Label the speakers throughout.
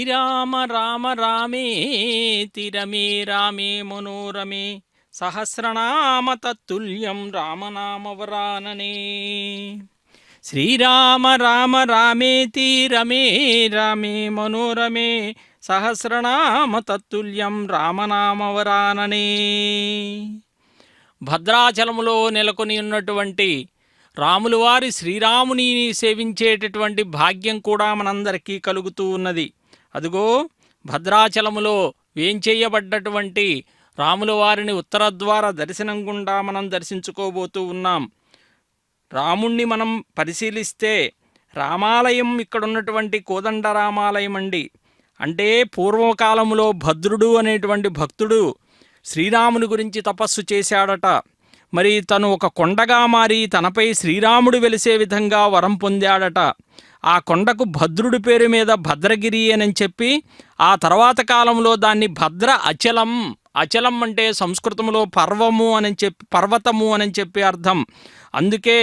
Speaker 1: శ్రీరామ రామ రామేతి రమే రామే మనోరమే సహస్రనామ తత్తుల్యం రామనామవరాననే. శ్రీరామ రామ రామేతి రమే రామే మనోరమే సహస్రనామ తత్తుల్యం రామనామవరాననే. భద్రాచలములో నెలకొని ఉన్నటువంటి రాములు వారి శ్రీరాముని సేవించేటటువంటి భాగ్యం కూడా మనందరికీ కలుగుతూ ఉన్నది. అదిగో భద్రాచలములో వేంచేయబడ్డటువంటి రాముల వారిని ఉత్తరద్వార దర్శనం గుండా మనం దర్శించుకోబోతూ ఉన్నాం. రాముణ్ణి మనం పరిశీలిస్తే రామాలయం ఇక్కడ ఉన్నటువంటి కోదండ రామాలయం అండి. అంటే పూర్వకాలంలో భద్రుడు అనేటువంటి భక్తుడు శ్రీరాముని గురించి తపస్సు చేశాడట. మరి తను ఒక కొండగా మారి తనపై శ్రీరాముడు వెలిసే విధంగా వరం పొందాడట. ఆ కొండకు భద్రుడి పేరు మీద భద్రగిరి అని చెప్పి ఆ తర్వాత కాలంలో దాన్ని భద్ర అచలం, అచలం అంటే సంస్కృతంలో పర్వము అని చెప్పి పర్వతము అని చెప్పి అర్థం. అందుకే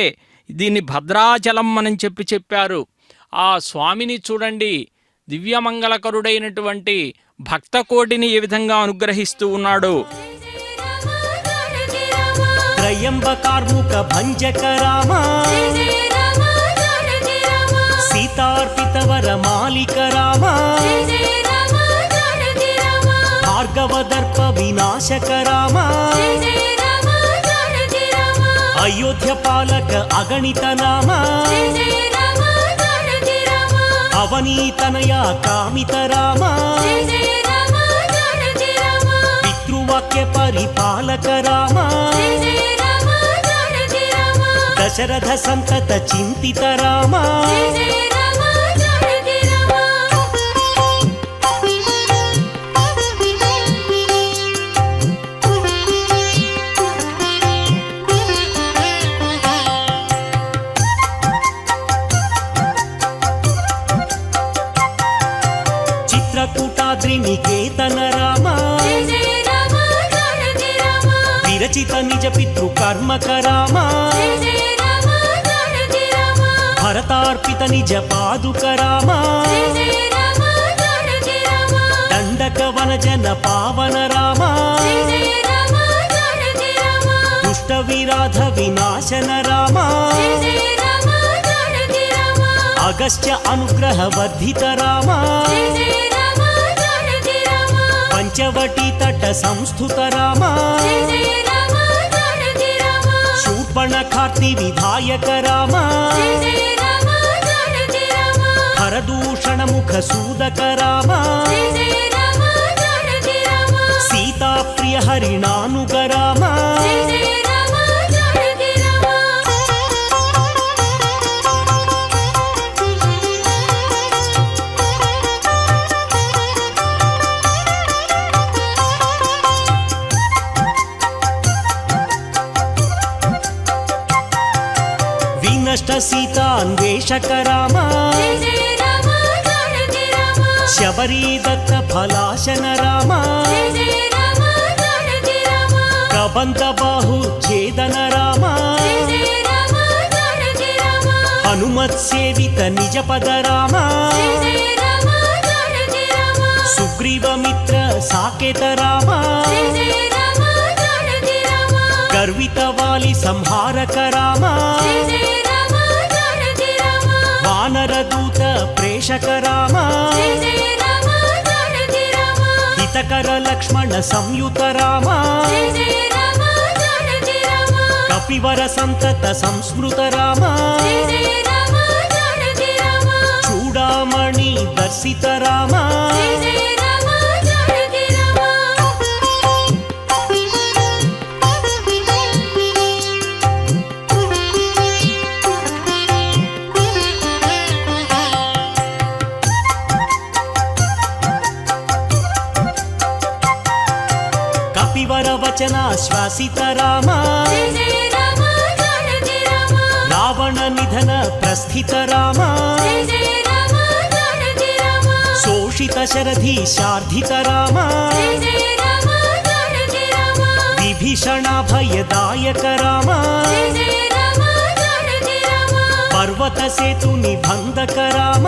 Speaker 1: దీన్ని భద్రాచలం అని చెప్పారు. ఆ స్వామిని చూడండి, దివ్యమంగళకరుడైనటువంటి భక్తకోటిని ఏ విధంగా అనుగ్రహిస్తూ ఉన్నాడు.
Speaker 2: త్రయంబకార్ముక భంజక రామ, సీతార్పితవర మాలిక రామ, భార్గవదర్ప వినాశక రామ, అయోధ్య పాలక అగణిత నామ, అవనీతనయ కామిత రామ, పితృవాక్య పరిపాలక రామ, దశరథ సంతత చింతిత రామ. చిత్రకూటాద్రి నికేతన రామ, విరచిత నిజ పితృకర్మక రామ, భరతార్పిత నిజ పాదుక రామ, దండక వనజన పావన రామ, దుష్ట విరాధ వినాశన రామ, అగస్త్య అనుగ్రహ వర్ధిత రామ, పంచవటి తట సంస్థుత రామ, శూర్పణఖార్తి విధాయక రామ, హరదూషణ ముఖ సూదక రామ, సీతాప్రియ హరిణానుగ రామ. వినష్ట సీతాన్వేషక రామ, శబరీ దత్త ఫలాశన రామ, కబంత బాహు ఛేదన రామ, హనుమత్ సేవిత నిజ పద రామ, సుగ్రీవ మిత్ర సాకేత రామ, గర్విత వాలి సంహారక రామ, వానరదూత ప్రేషక రామ, హితకర లక్ష్మణ సంయుత రామ, కపివర సంతత సంస్మృత రామ, చూడామణి దర్శిత రామ. వచనాశ్వాసిత రామ, రావణ నిధన ప్రస్థిత రామ, శోషిత శరధి శార్ధిత రామ, విభీషణాభయదాయక రామ, పర్వత సేతు నిబంధక రామ,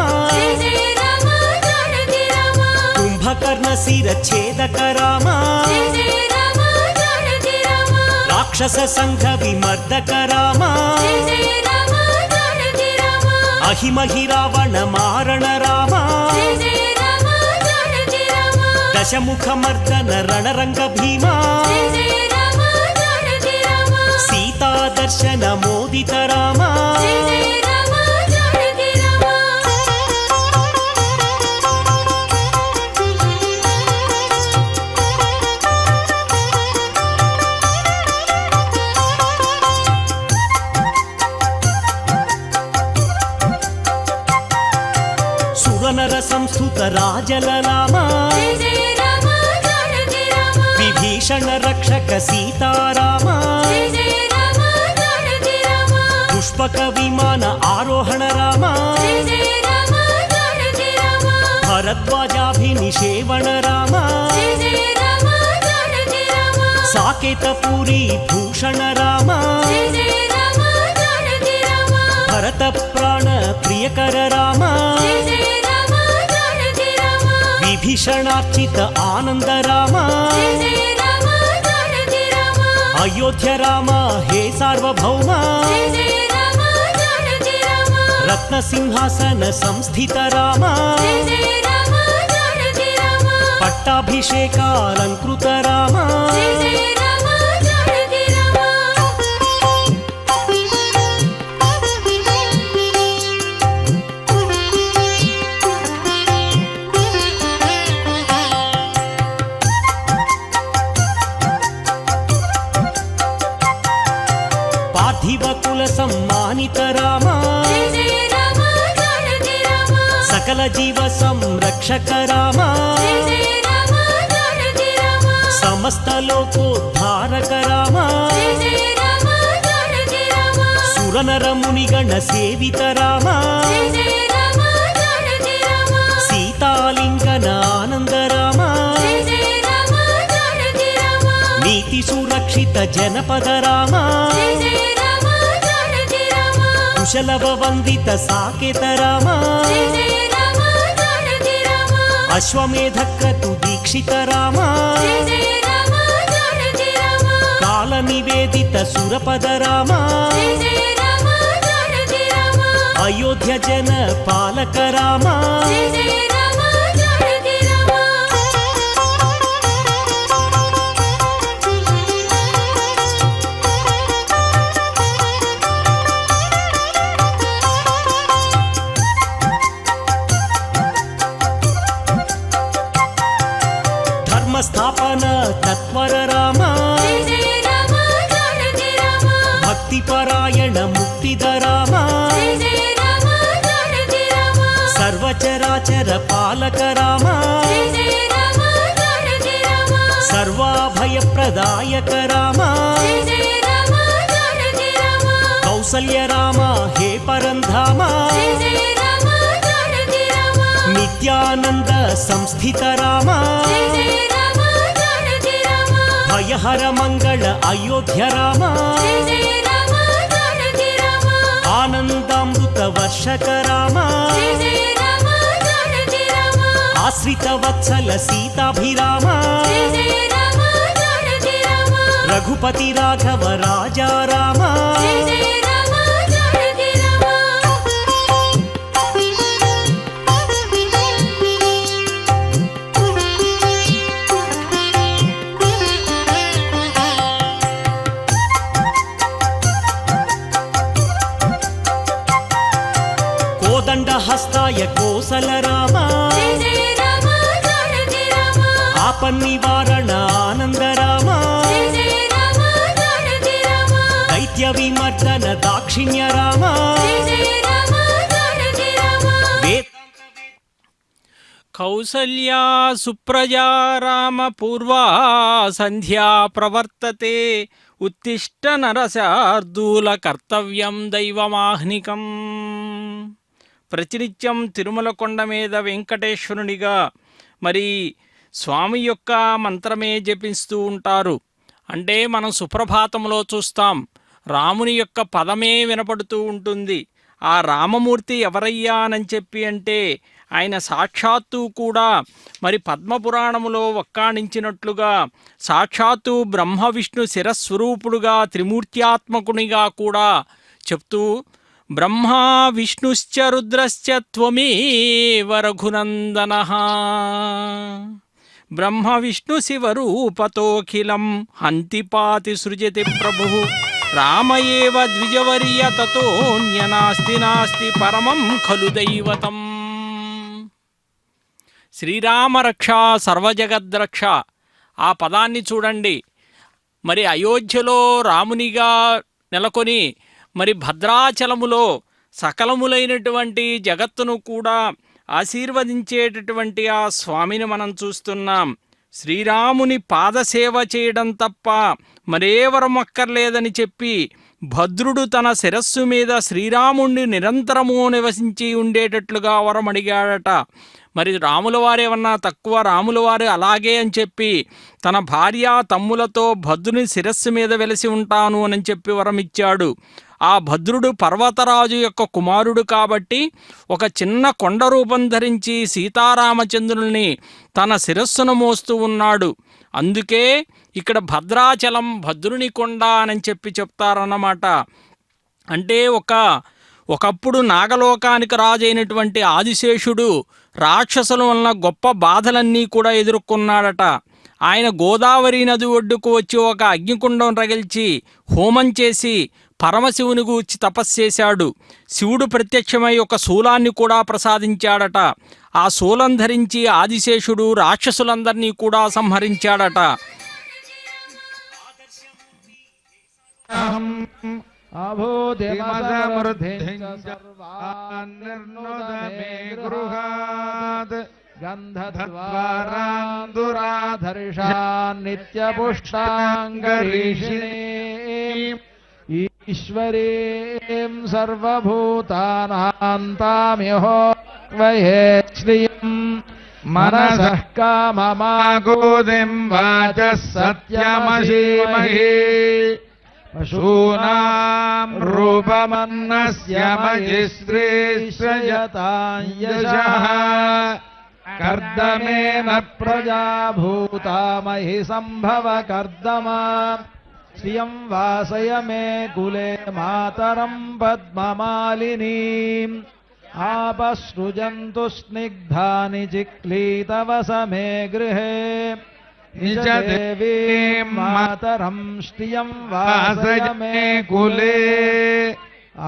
Speaker 2: కర్ణ శిర ఛేదక రామ
Speaker 3: జయ జయ రామ జానకి రామ
Speaker 2: రాక్షస సంఘ విమర్దక రామ
Speaker 3: జయ జయ రామ జానకి రామ
Speaker 2: అహిమహి రావణ మారణ రామ
Speaker 3: జయ జయ రామ జానకి రామ
Speaker 2: దశముఖ మర్దన రణరంగ భీమా
Speaker 3: జయ జయ రామ జానకి రామ
Speaker 2: సీతా దర్శన మోదిత రామ
Speaker 3: జయ జయ రామ జానకి రామ
Speaker 2: సురనర సంస్కృత రాజల రామ
Speaker 3: జయ జయ రామ జానకి రామ
Speaker 2: విభీషణ రక్షక సీతారామ
Speaker 3: జయ జయ రామ జానకి రామ
Speaker 2: పుష్పక విమాన ఆరోహణ రామ
Speaker 3: జయ జయ రామ జానకి రామ
Speaker 2: భరద్వాజాభినిషేవణ రామ
Speaker 3: జయ జయ రామ జానకి రామ
Speaker 2: సాకేతపురి భూషణ రామ
Speaker 3: జయ జయ రామ జానకి రామ
Speaker 2: భరత ప్రాణ ప్రియకర రామ
Speaker 3: జయ జయ రామ జానకి రామ
Speaker 2: విభీషణార్చిత ఆనంద రామ
Speaker 3: జయ జయ రామ జానకి రామ
Speaker 2: అయోధ్య రామ హే సార్వభౌమ
Speaker 3: జయ జయ రామ జానకి రామ
Speaker 2: రత్న సింహాసన సంస్థిత రామ
Speaker 3: జయ జయ రామ జానకి రామ
Speaker 2: పట్టాభిషేకాలంకృత రామ
Speaker 3: జయ జయ రామ జానకి రామ
Speaker 2: పార్థివ కుల సమ్మానిత రామ
Speaker 3: జయ జయ రామ జానకి రామ
Speaker 2: సకల జీవ సంరక్షక రామ
Speaker 3: జయ జయ రామ జానకి రామ
Speaker 2: సమస్త లోకోద్ధారక రామ
Speaker 3: జయ జయ రామ జానకి రామ
Speaker 2: సురనర మునిగణ సేవిత రామ
Speaker 3: జయ జయ రామ జానకి రామ
Speaker 2: సీతాలింగన ఆనంద రామ
Speaker 3: జయ జయ రామ జానకి రామ
Speaker 2: నీతి సురక్షిత జనపద రామ
Speaker 3: జయ జయ రామ జానకి రామ
Speaker 2: కుశలవ వందిత సాకేత రామ
Speaker 3: జయ జయ రామ జానకి రామ
Speaker 2: అశ్వమేధ క్రతు దీక్షిత రామ
Speaker 3: జయ జయ రామ జానకి రామ
Speaker 2: కాల నివేదిత సురపద రామ
Speaker 3: జయ జయ రామ జానకి రామ
Speaker 2: అయోధ్య జన పాలక రామ
Speaker 3: జయ జయ రామ జానకి రామ
Speaker 2: ధర్మ స్థాపన తత్వర రామ
Speaker 3: జయ జయ రామ జానకి రామ
Speaker 2: భక్తి పరాయణ ముక్తిద రామ
Speaker 3: జయ జయ రామ జానకి రామ
Speaker 2: సర్వచరాచర పాలక రామ
Speaker 3: జయ జయ రామ జానకి రామ
Speaker 2: సర్వాభయ ప్రదాయక రామ
Speaker 3: జయ జయ రామ జానకి రామ
Speaker 2: కౌసల్య రామ హే పరంధామ
Speaker 3: జయ జయ రామ జానకి రామ
Speaker 2: నిత్యానంద సంస్థిత రామ
Speaker 3: జయ జయ రామ జానకి రామ
Speaker 2: భయహర మంగళ అయోధ్య రామ
Speaker 3: జయ జయ రామ జానకి రామ
Speaker 2: ఆనందామృత వర్షక రామ
Speaker 3: జయ జయ రామ జానకి రామ
Speaker 2: ఆశ్రిత వత్సల సీతాభిరామ
Speaker 3: జయ జయ రామ జానకి రామ
Speaker 2: రఘుపతి రాఘవ రాజా రామ
Speaker 3: జయ జయ రామ జానకి రామ
Speaker 2: కోదండ హస్తాయ కోసల రామ
Speaker 3: జయ జయ రామ జానకి రామ
Speaker 2: ఆపన్నివారణ ఆనంద రామ
Speaker 3: జయ జయ రామ జానకి రామ
Speaker 2: దైత్య విమర్దన దాక్షిణ్య రామ
Speaker 3: జయ జయ రామ జానకి రామ
Speaker 1: కౌసల్యా సుప్రజా రామ పూర్వా సంధ్యా ప్రవర్తతే ఉత్తిష్ట నరశార్దూల కర్తవ్యం దైవమాహ్నికం. ప్రతినిత్యం తిరుమల కొండ మీద వెంకటేశ్వరునిగా మరి స్వామి యొక్క మంత్రమే జపిస్తూ ఉంటారు. అంటే మనం సుప్రభాతంలో చూస్తాం రాముని యొక్క పదమే వినపడుతూ ఉంటుంది. ఆ రామమూర్తి ఎవరయ్యా అని చెప్పి అంటే ఆయన సాక్షాత్తు కూడా మరి పద్మపురాణములో వక్కాణించినట్లుగా సాక్షాత్తు బ్రహ్మ విష్ణు శిరస్వరూపుడుగా త్రిమూర్త్యాత్మకునిగా కూడా చెప్తూ బ్రహ్మా విష్ణుశ్చ రుద్రశ్చ త్వమేవ రఘునందనః బ్రహ్మ విష్ణు శివరూపతోఖిలం హంతిపాతి సృజతి ప్రభు రామయేవ ద్విజవర్య తతోన్యనాస్తి నాస్తి పరమం ఖలు దైవతం. శ్రీరామరక్ష సర్వజగద్రక్ష ఆ పదాన్ని చూడండి. మరి అయోధ్యలో రామునిగా నెలకొని మరి భద్రాచలములో సకలములైనటువంటి జగత్తును కూడా ఆశీర్వదించేటటువంటి ఆ స్వామిని మనం చూస్తున్నాం. శ్రీరాముని పాదసేవ చేయడం తప్ప మరేవరం అక్కర్లేదని చెప్పి భద్రుడు తన శిరస్సు మీద శ్రీరాముణ్ణి నిరంతరము నివసించి ఉండేటట్లుగా వరం అడిగాడట. మరి రాముల వారేమన్నా తక్కువ, రాముల వారు అలాగే అని చెప్పి తన భార్య తమ్ములతో భద్రుని శిరస్సు మీద వెలిసి ఉంటాను అని చెప్పి వరం ఇచ్చాడు. ఆ భద్రుడు పర్వతరాజు యొక్క కుమారుడు కాబట్టి ఒక చిన్న కొండ రూపం ధరించి సీతారామచంద్రుల్ని తన శిరస్సును మోస్తూ ఉన్నాడు. అందుకే ఇక్కడ భద్రాచలం భద్రుని కొండ అని చెప్పి చెప్తారన్నమాట. అంటే ఒకప్పుడు నాగలోకానికి రాజైనటువంటి ఆదిశేషుడు రాక్షసుల వలన గొప్ప బాధలన్నీ కూడా ఎదుర్కొన్నాడట. ఆయన గోదావరి నది ఒడ్డుకు వచ్చి ఒక అగ్నికుండం రగిల్చి హోమం చేసి పరమశివుని గూర్చి తపస్సేశాడు. శివుడు ప్రత్యక్షమై ఒక శూలాన్ని కూడా ప్రసాదించాడట. ఆ శూలం ధరించి ఆదిశేషుడు రాక్షసులందరినీ కూడా సంహరించాడట.
Speaker 4: ఈశ్వరీం సర్వభూతానాం తామిహోక్వయే శ్రియం మనసః కామమాగోదిం వాచః సత్యమసీమహి పశూనాం రూపమన్నస్య మయి శ్రేష్ఠయతాం యశః కర్దమేన ప్రజాభూతా మహి సంభవ కర్దమా శ్రియం వాసయ మే కులే మాతరం పద్మమాలినీం ఆపసృజంతు స్నిగ్ధాని చిక్లీతవస మే గృహే నిజ దేవీం మాతరం శ్రియం వాసయ మే కులే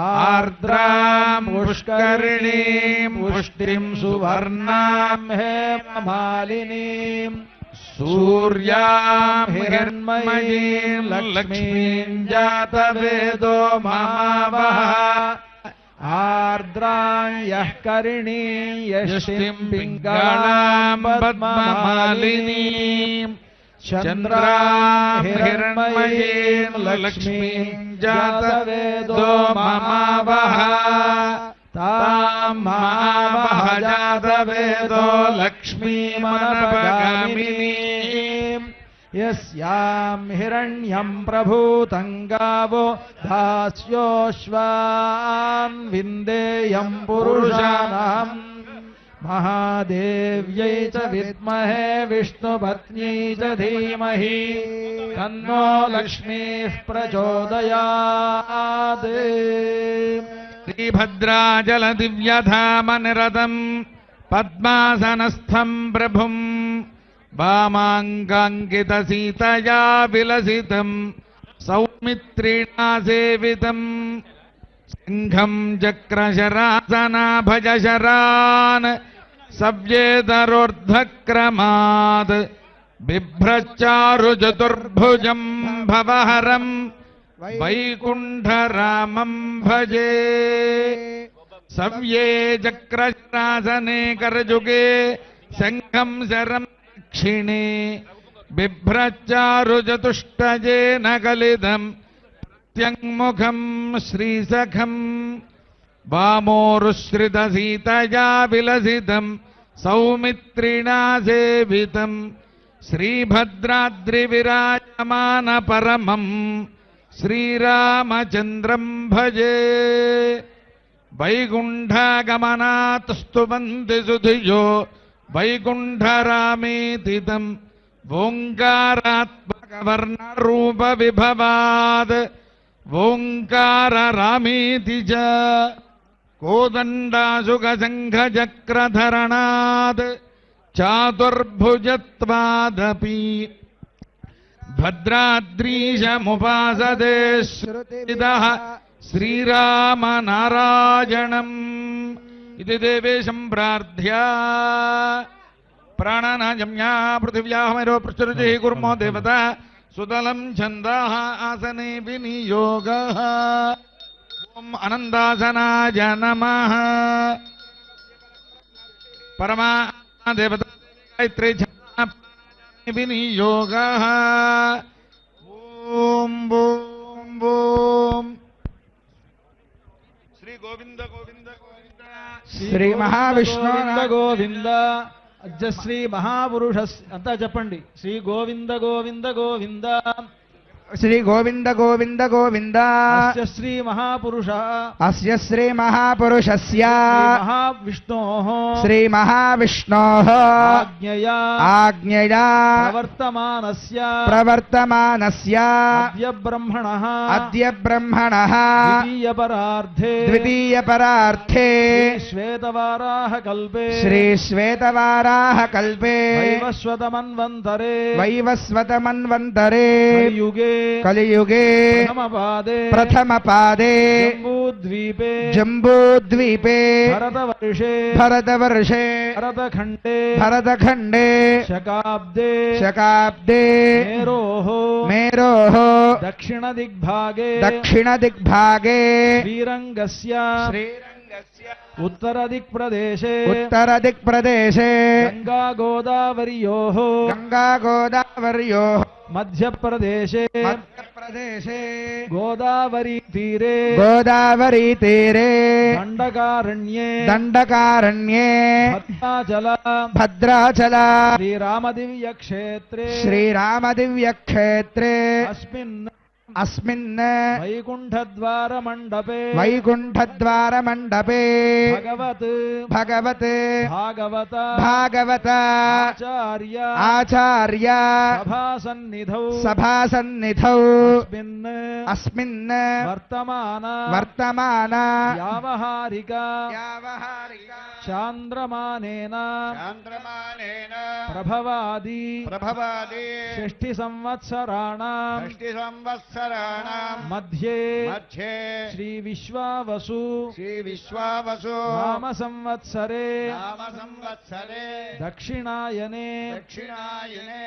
Speaker 4: ఆర్ద్రాం పుష్కరిణీం పుష్టిం సువర్ణాం హేమమాలినీం సూర్యాం హిరణ్మయీం లక్ష్మీం జాతవేదో మహావహ ఆర్ద్రాం యః కరిణీం యష్టిం పింగళాం పద్మమాలినీం చంద్రాం హిరణ్మయీం లక్ష్మీం జాతవేదో మహావహ తాం మహావహ జాతవేదో లక్ష్మీమనపగామినీం యస్యాం హిరణ్యం ప్రభూతం గావో దాస్యోశ్వాన్ విందేయం పురుషాణం మహాదేవ్యై చ విద్మహే విష్ణుపత్న్యై చ ధీమహి తన్నో లక్ష్మీః ప్రచోదయాత్. శ్రీభద్రాచల దివ్యధామ నిరతం పద్మాసనస్థం ప్రభుం వామాంగాంకిత సీతయా విలసితం సౌమిత్రిణా సేవితం సింహం చక్రశరాసనాభజశరాన్ సవ్యేతరోర్ధక్రమాద్ బిభ్రచారు చతుర్భుజం భవహరం వైకుంఠరామం భజే. సవ్యే చక్రశాసనే కరజుగే శంఖం శరం దక్షిణే బిభ్రచారు చతుష్టజేన కలిదం ప్రత్యంముఖం శ్రీసఖం వామోరుశ్రిత సీతయా విలసితం సౌమిత్రిణా సేవితం శ్రీభద్రాద్రి విరాజమాన పరమం శ్రీరామచంద్రం భజే. వైకుంఠగమనాత్ స్తువంతి సుధియో వైకుంఠరామేతి తం ఓంకారాత్మకవర్ణరూప విభవాద్ ఓంకారరామేతి చ కోదండాశుకశంఖచక్రధరణాద్ చాతుర్భుజత్వాదపి భద్రాద్రీశముపాసతే శ్రుతిదః శ్రీరామనారాయణం ఇది దేవేశం ప్రార్థ్య ప్రాణనాజమ్యా పృథివ్యాహమరో పృష్ఠరుచి కుర్మో దేవత సుదలం ఛందః ఆసనే వినియోగః ఓం అనందాసనాయ నమః పరమా దేవత గాయత్రీ వినియోగః ఓం ఓం ఓం శ్రీ గోవింద గోవింద గోవింద
Speaker 5: శ్రీ మహావిష్ణు గోవింద అజ్జ శ్రీ మహాపురుష అంతా చెప్పండి. శ్రీ గోవింద గోవింద గోవింద
Speaker 6: శ్రీ గోవింద గోవింద గోవింద
Speaker 5: అస్య శ్రీ మహాపురుష
Speaker 6: అస్య శ్రీ మహాపురుషస్య
Speaker 5: మహావిష్ణోః
Speaker 6: శ్రీ మహావిష్ణోః
Speaker 5: ఆజ్ఞయా
Speaker 6: ఆజ్ఞయా
Speaker 5: ప్రవర్తమానస్య
Speaker 6: ప్రవర్తమానస్య
Speaker 5: అద్య బ్రహ్మణః
Speaker 6: అద్య బ్రహ్మణః
Speaker 5: ద్వితీయ పరార్థే
Speaker 6: ద్వితీయ పరార్థే
Speaker 5: శ్వేతవారాహ కల్పే
Speaker 6: శ్రీ శ్వేతవారాహ కల్పే
Speaker 5: వైవస్వతమన్వంతరే
Speaker 6: వైవస్వతమన్వంతరే
Speaker 5: కలియుగే
Speaker 6: కలియుగే ప్రథమ పాదే
Speaker 5: జంబూద్వీపే
Speaker 6: జంబూద్వీపే
Speaker 5: భరతవర్షే
Speaker 6: భరతవర్షే
Speaker 5: భరతఖండే
Speaker 6: భరతఖండే
Speaker 5: శకాబ్దే
Speaker 6: శకాబ్దే
Speaker 5: మేరోః
Speaker 6: మేరోః
Speaker 5: దక్షిణదిగ్భాగే
Speaker 6: దక్షిణదిగ్భాగే
Speaker 5: శ్రీరంగస్య ఉత్తరదిక్ప్రదేశే
Speaker 6: ఉత్తరదిక్ప్రదేశే
Speaker 5: గంగాగోదావర్యోః
Speaker 6: గంగాగోదావర్యోః
Speaker 5: మధ్యప్రదేశే
Speaker 6: మధ్యప్రదేశే
Speaker 5: గోదావరీతీరే
Speaker 6: గోదావరీతీరే
Speaker 5: దండకారణ్యే
Speaker 6: దండకారణ్యే
Speaker 5: భద్రాచల
Speaker 6: భద్రాచల
Speaker 5: శ్రీరామదివ్యక్షేత్రే
Speaker 6: శ్రీరామదివ్యక్షేత్రే
Speaker 5: అస్మిన్
Speaker 6: అస్మిన్
Speaker 5: వైకుంఠద్వారమండపే
Speaker 6: వైకుంఠద్వారమండపే
Speaker 5: భగవత్
Speaker 6: భగవత్
Speaker 5: భాగవత
Speaker 6: భాగవత
Speaker 5: ఆచార్య
Speaker 6: ఆచార్య
Speaker 5: సభాసన్నిధౌ
Speaker 6: సభాసన్నిధౌ
Speaker 5: అస్మిన్
Speaker 6: అస్మిన్
Speaker 5: వర్తమాన
Speaker 6: వర్తమాన
Speaker 5: వ్యావహారిక
Speaker 6: వ్యావహారిక
Speaker 5: చాంద్రమానేన
Speaker 6: చాంద్రమానేన
Speaker 5: ప్రభవాది
Speaker 6: ప్రభవాది
Speaker 5: షష్ఠి సంవత్సరాణం
Speaker 6: షష్ఠి సంవత్సరాణం
Speaker 5: మధ్యే
Speaker 6: మధ్యే
Speaker 5: శ్రీ విశ్వావసు
Speaker 6: శ్రీ విశ్వావసు
Speaker 5: నామ సంవత్సరే
Speaker 6: నామ సంవత్సరే
Speaker 5: దక్షిణాయనే
Speaker 6: దక్షిణాయనే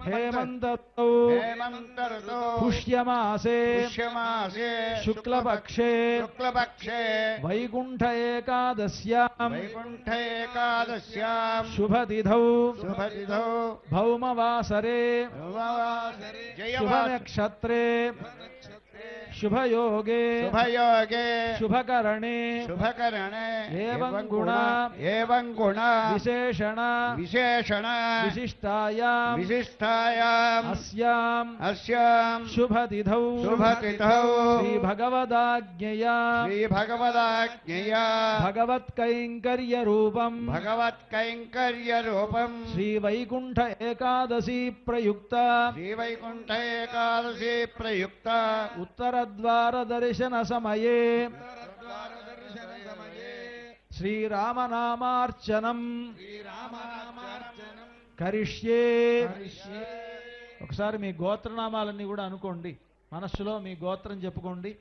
Speaker 5: హేమంత ఋతౌ
Speaker 6: హేమంత ఋతౌ
Speaker 5: పుష్యమాసే
Speaker 6: పుష్యమాసే
Speaker 5: శుక్లపక్షే
Speaker 6: శుక్లపక్షే
Speaker 5: వైకుంఠ ఏకాదశ్యాం
Speaker 6: వైకుంఠ ఏకాదశ్యాం
Speaker 5: శుభతిథౌ
Speaker 6: శుభతిథౌ
Speaker 5: భౌమవాసరే
Speaker 6: భౌమవాసరే
Speaker 5: శుభనక్షత్రే శుభయోగే
Speaker 6: శుభయోగే
Speaker 5: శుభకరణే
Speaker 6: శుభకరణే
Speaker 5: ఏవం గుణ
Speaker 6: ఏవం గుణ
Speaker 5: విశేషణ
Speaker 6: విశేషణ
Speaker 5: విశిష్టాయాం
Speaker 6: విశిష్టాయాం
Speaker 5: అస్యాం
Speaker 6: అస్యాం
Speaker 5: శుభతిథౌ
Speaker 6: శుభతిథౌ
Speaker 5: శ్రీ భగవదాజ్ఞయా
Speaker 6: శ్రీ భగవదాజ్ఞయా
Speaker 5: భగవత్కైంకర్య రూపం
Speaker 6: భగవత్కైంకర్య రూపం
Speaker 5: శ్రీ వైకుంఠ ఏకాదశి ప్రయుక్త
Speaker 6: శ్రీ వైకుంఠ ఏకాదశి ప్రయుక్త
Speaker 5: ఉత్తరద్వార దర్శన సమయే శ్రీరామనామార్చనం కరిష్యే. ఒకసారి మీ గోత్రనామాలన్నీ కూడా అనుకోండి, మనస్సులో మీ గోత్రం చెప్పుకోండి.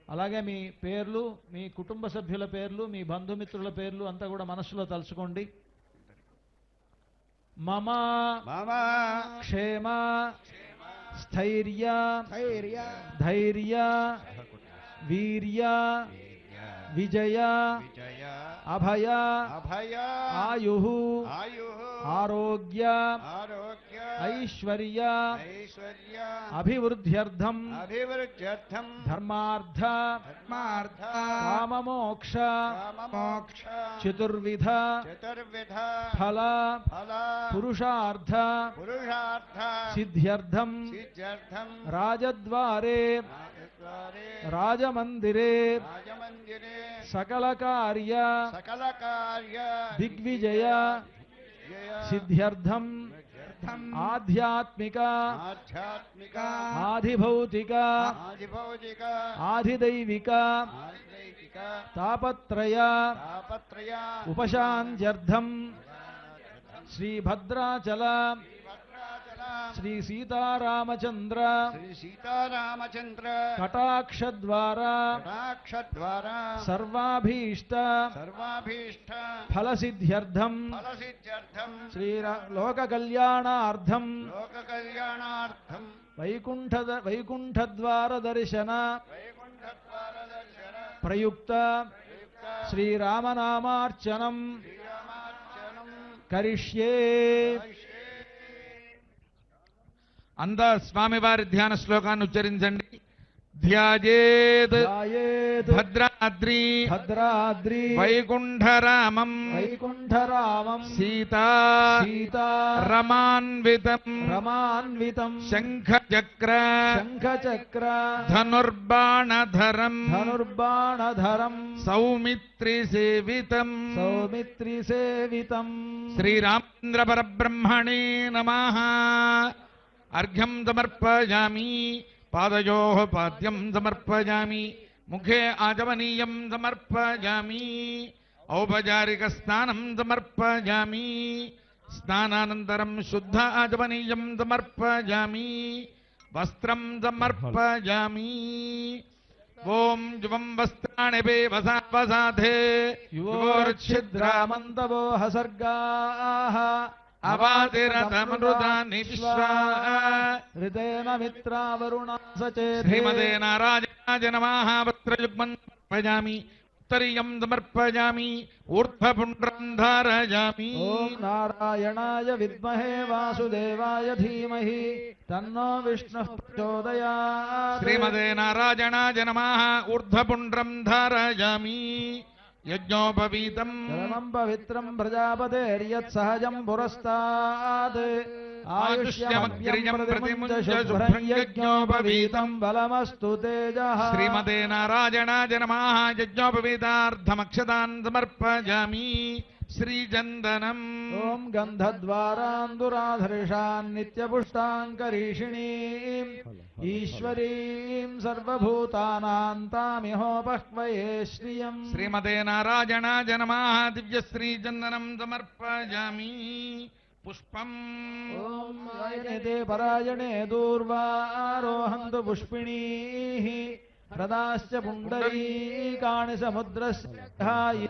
Speaker 5: అలాగే మీ పేర్లు, మీ కుటుంబ సభ్యుల పేర్లు, మీ బంధుమిత్రుల పేర్లు అంతా కూడా మనస్సులో తలుచుకోండి. మమ
Speaker 6: మమ
Speaker 5: క్షేమ స్థైర్య ధైర్య వీర్య విజయ
Speaker 6: విజయ
Speaker 5: అభయ
Speaker 6: అభయ
Speaker 5: ఆయు
Speaker 6: ఆయు
Speaker 5: ఆరోగ్య
Speaker 6: ఆరోగ్య
Speaker 5: ఐశ్వర్య
Speaker 6: ఐశ్వర్య
Speaker 5: అభివృద్ధ్యర్థం
Speaker 6: అభివృద్ధ్యర్థం
Speaker 5: ధర్మార్థ
Speaker 6: ధర్మార్థ
Speaker 5: కామమోక్ష
Speaker 6: కామమోక్ష
Speaker 5: చతుర్విధ
Speaker 6: చతుర్విధ
Speaker 5: ఫల
Speaker 6: ఫల
Speaker 5: పురుషార్థ
Speaker 6: పురుషార్థ
Speaker 5: సిద్ధ్యర్థం
Speaker 6: సిద్ధ్యర్థం
Speaker 5: రాజద్వారే
Speaker 6: రాజద్వారే
Speaker 5: రాజమందిరే
Speaker 6: రాజమందిరే
Speaker 5: సకల కార్య
Speaker 6: సకల కార్య
Speaker 5: దిగ్విజయ
Speaker 6: జయ
Speaker 5: సిద్ధ్యర్థం
Speaker 6: సిద్ధ్యర్థం
Speaker 5: ఆధ్యాత్మిక
Speaker 6: ఆధ్యాత్మిక
Speaker 5: ఆధిభౌతిక
Speaker 6: ఆదిభౌతిక
Speaker 5: ఆధిదైవిక
Speaker 6: ఆదిదైవిక
Speaker 5: తాపత్రయ
Speaker 6: తాపత్రయ
Speaker 5: ఉపశాంత్యర్థం శ్రీ భద్రాచల
Speaker 6: భద్రాచల
Speaker 5: శ్రీ సీతారామచంద్ర
Speaker 6: శ్రీ సీతారామచంద్ర
Speaker 5: కటాక్షద్వారా
Speaker 6: కటాక్షద్వారా
Speaker 5: సర్వాభీష్ట
Speaker 6: సర్వాభీష్ట
Speaker 5: ఫలసిద్ధ్యర్థం
Speaker 6: ఫలసిద్ధ్యర్థం
Speaker 5: శ్రీ లోక కళ్యాణార్థం
Speaker 6: లోక కళ్యాణార్థం
Speaker 5: వైకుంఠద్వార దర్శన
Speaker 6: వైకుంఠద్వార దర్శన
Speaker 5: ప్రయుక్త శ్రీరామనామార్చనం
Speaker 6: శ్రీరామార్చనం
Speaker 5: కరిష్యే.
Speaker 4: అంతా స్వామివారి ధ్యాన శ్లోకాన్ని ఉచ్చరించండి. ధ్యాయేత్
Speaker 5: ధ్యాయేత్
Speaker 4: భద్రాద్రి
Speaker 5: భద్రాద్రి
Speaker 4: వైకుంఠరామం
Speaker 5: వైకుంఠరామం
Speaker 4: సీతా
Speaker 5: సీతా
Speaker 4: రమాన్వితం
Speaker 5: రమాన్వితం
Speaker 4: శంఖచక్ర
Speaker 5: శంఖచక్ర
Speaker 4: ధనుర్బాణధరం
Speaker 5: ధనుర్బాణధరం
Speaker 4: సౌమిత్రి సేవితం
Speaker 5: సౌమిత్రి సేవితం.
Speaker 4: శ్రీరామచంద్ర పరబ్రహ్మణే నమః. అర్ఘ్యం సమర్పయామి. పాదయోః పాద్యం సమర్పయామి. ముఖే ఆచమనీయం సమర్పయామి. ఔపచారిక స్నానం సమర్పయామి. స్నానానంతరం శుద్ధ ఆచమనీయం సమర్పయామి. వస్త్రం సమర్పయామి. ఓం యువం వస్త్రాణి వసాధే
Speaker 5: యువోర్ఛిద్రామంతవో హసర్గాః
Speaker 4: అవాదిరతమృతాని విశ్వా.
Speaker 5: ఋతేన మిత్రావరుణా సచేతే.
Speaker 4: శ్రీమతే నారాయణాయ నమః. వస్త్రయుగ్మం సమర్పయామి. ఉత్తరీయం సమర్పయామి. ఊర్ధ్వపుండ్రం ధారయామి.
Speaker 5: ఓం నారాయణాయ విద్మహే వాసుదేవాయ ధీమహి తన్నో విష్ణుః ప్రచోదయాత్.
Speaker 4: శ్రీమతే నారాయణాయ నమః. ఊర్ధ్వపుండ్రం ధారయామి. యజ్ఞోపవీతం
Speaker 5: పరమం పవిత్రం ప్రజాపతేర్యత్ సహజం పురస్తాద్. ఆయుష్యమగ్ర్యం ప్రతిముంచ శుభ్రం యజ్ఞోపవీతం బలమస్తు తేజః.
Speaker 4: శ్రీమతే నారాయణాయ నమః. యజ్ఞోపవీతార్థమక్షతాన్ సమర్పయామి. శ్రీచందనం
Speaker 5: ఓం గంధద్వారాందురాధర్షాన్ నిత్యపుష్టాంకరీషిణీం ఈశ్వరీం సర్వభూతానాం తామిహోపహ్వయే శ్రియం.
Speaker 4: శ్రీమతే నారాయణాయ నమః. దివ్యశ్రీచందనం సమర్పయామి. పుష్పం
Speaker 5: ఓం రాయణే పరాయణే దూర్వారోహంతు పుష్పిణీః హ్రదాశ్చ పుండరీకాణి సముద్రస్యాయే.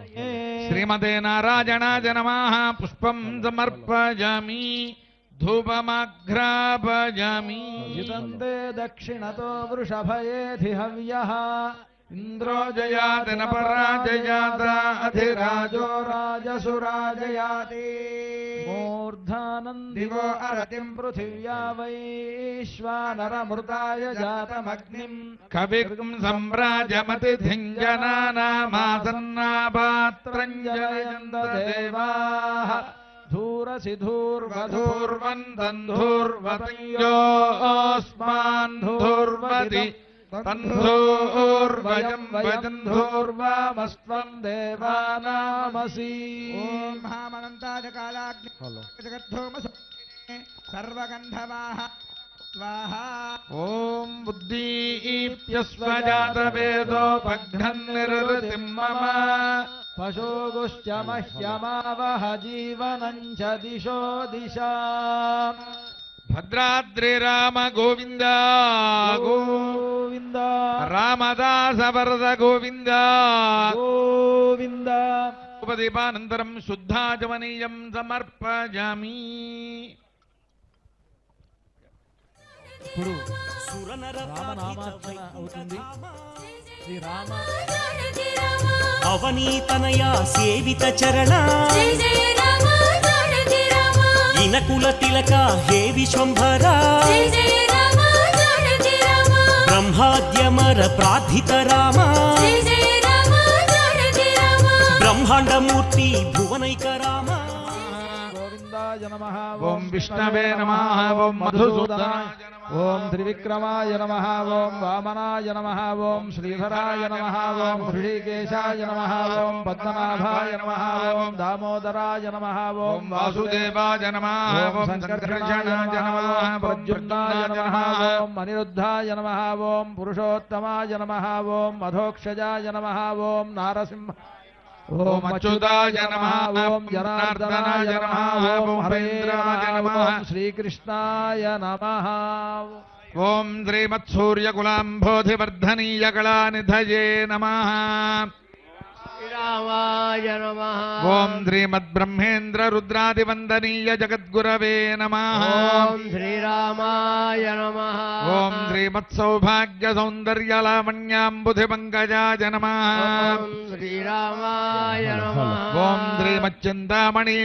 Speaker 4: శ్రీమతే నారాయణాయ నమః. పుష్పం సమర్పయామి. ధూపమాఘ్రాపయామి.
Speaker 5: యుతంతే దక్షిణతో వృషభయేధి హవ్యః. ఇంద్రో
Speaker 4: జయాతి న పరాజయాత
Speaker 5: అధిరాజో రాజసురాజయాతి. మూర్ధానం దివో అరతిం పృథివ్యా వైశ్వానరమృతాయ జాతమగ్నిం.
Speaker 4: కవిర్గం సంవ్రాజమతిథిం జనానామాసన్నాపాత్రం
Speaker 5: జనయంత
Speaker 4: జనయంత
Speaker 5: దేవాః ధూరసి ధూర్వధూర్వందం
Speaker 4: ధూర్వతంయోస్మాన్ ధూర్వతి తంధూర్వయం వయం
Speaker 5: ధూర్వామస్త్వం దేవానామసి.
Speaker 6: ఓం మహామనంతాజ కాలాగ్ని సర్వగంధవాహ స్వాహా.
Speaker 4: ఓం బుద్ధీప్యస్వజాతవేదోపఘ్నం నిర్వృతిం మమ.
Speaker 5: పశోగుశ్చ మహ్యమావహ జీవనం చ దిశో దిశా.
Speaker 4: భద్రాద్రి రామ గోవింద
Speaker 5: గోవింద
Speaker 4: రామదాస వరద గోవింద.
Speaker 5: గోవింద.
Speaker 4: ఉపదీపానంతరం శుద్ధాచమనీయం సమర్పయామి.
Speaker 5: ఇప్పుడు రామనామార్చన అవుతుంది. శ్రీరామ
Speaker 3: జానకి రామ
Speaker 2: అవనీతనయా సేవిత చరణ
Speaker 3: జయ జయ రామ జానకి రామ
Speaker 2: ఇనకుల తిలక హే విశ్వంభరా
Speaker 3: జయ జయ రామ జానకి రామ
Speaker 2: బ్రహ్మాద్యమర ప్రార్థిత రామ
Speaker 3: జయ జయ రామ జానకి రామ
Speaker 2: బ్రహ్మాండమూర్తి భువనైక రామ
Speaker 5: గోవిందాయ నమః
Speaker 4: ఓం విష్ణవే నమః ఓం మధుసూదనాయ
Speaker 5: ఓం త్రివిక్రమాయ నమః ఓం వామనాయ నమః ఓం శ్రీధరాయ నమః ఓం హృషికేశాయ నమః ఓం పద్మనాభాయ నమః ఓం దామోదరాయ నమః
Speaker 4: ఓం వాసుదేవాయ నమః ఓం సంకర్షణాయ నమః ఓం
Speaker 5: ప్రద్యుమ్నాయ నమః ఓం అనిరుద్ధాయ నమః ఓం పురుషోత్తమాయ నమః ఓం మధోక్షజాయ నమః ఓం నారసింహ
Speaker 4: ఓం అచ్యుతాయ నమః
Speaker 5: ఓం జనార్దనాయ నమః ఓం హరేంద్రాయ నమః ఓం శ్రీకృష్ణాయ నమః
Speaker 4: ఓం శ్రీమత్సూర్యకులాంబోధివర్ధనీయ కళానిధయే నమః
Speaker 6: శ్రీరామాయ నమః
Speaker 4: ఓం శ్రీమద్బ్రహ్మేంద్ర రుద్రాదివందనీయ జగద్గురవే నమః
Speaker 6: ఓం శ్రీరామాయ నమః
Speaker 4: ఓం శ్రీమత్సౌభాగ్య సౌందర్య లావణ్యాంబుధిపంకజాయ నమః
Speaker 6: ఓం శ్రీరామాయ నమః
Speaker 4: ఓం శ్రీమచ్చింతామణి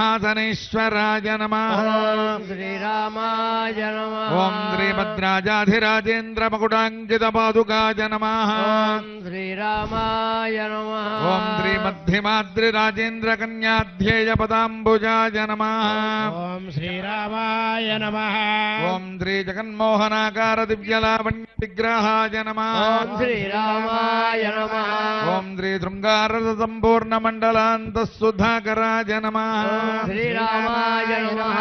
Speaker 4: పీఠమధ్యసింహాసనేశ్వరాయ నమః
Speaker 6: ఓం శ్రీరామాయ నమః
Speaker 4: ఓం శ్రీమద్రాజాధిరాజేంద్ర మకుటాంకిత పాదుకాయ నమః
Speaker 6: ఓం శ్రీరామాయ నమః
Speaker 4: ఓం శ్రీమద్ధిమాద్రి రాజేంద్ర కన్యాధ్యేయ పదాంబుజాయ నమః
Speaker 6: ఓం శ్రీరామాయ నమః
Speaker 4: ఓం శ్రీ జగన్మోహనాకార దివ్యలావణ్య విగ్రహాయ నమః
Speaker 6: ఓం శ్రీరామాయ నమః
Speaker 4: ఓం శ్రీ శృంగారద సంపూర్ణ మండలాంత సుధాకరాయ నమః
Speaker 6: ఓం శ్రీరామాయ నమః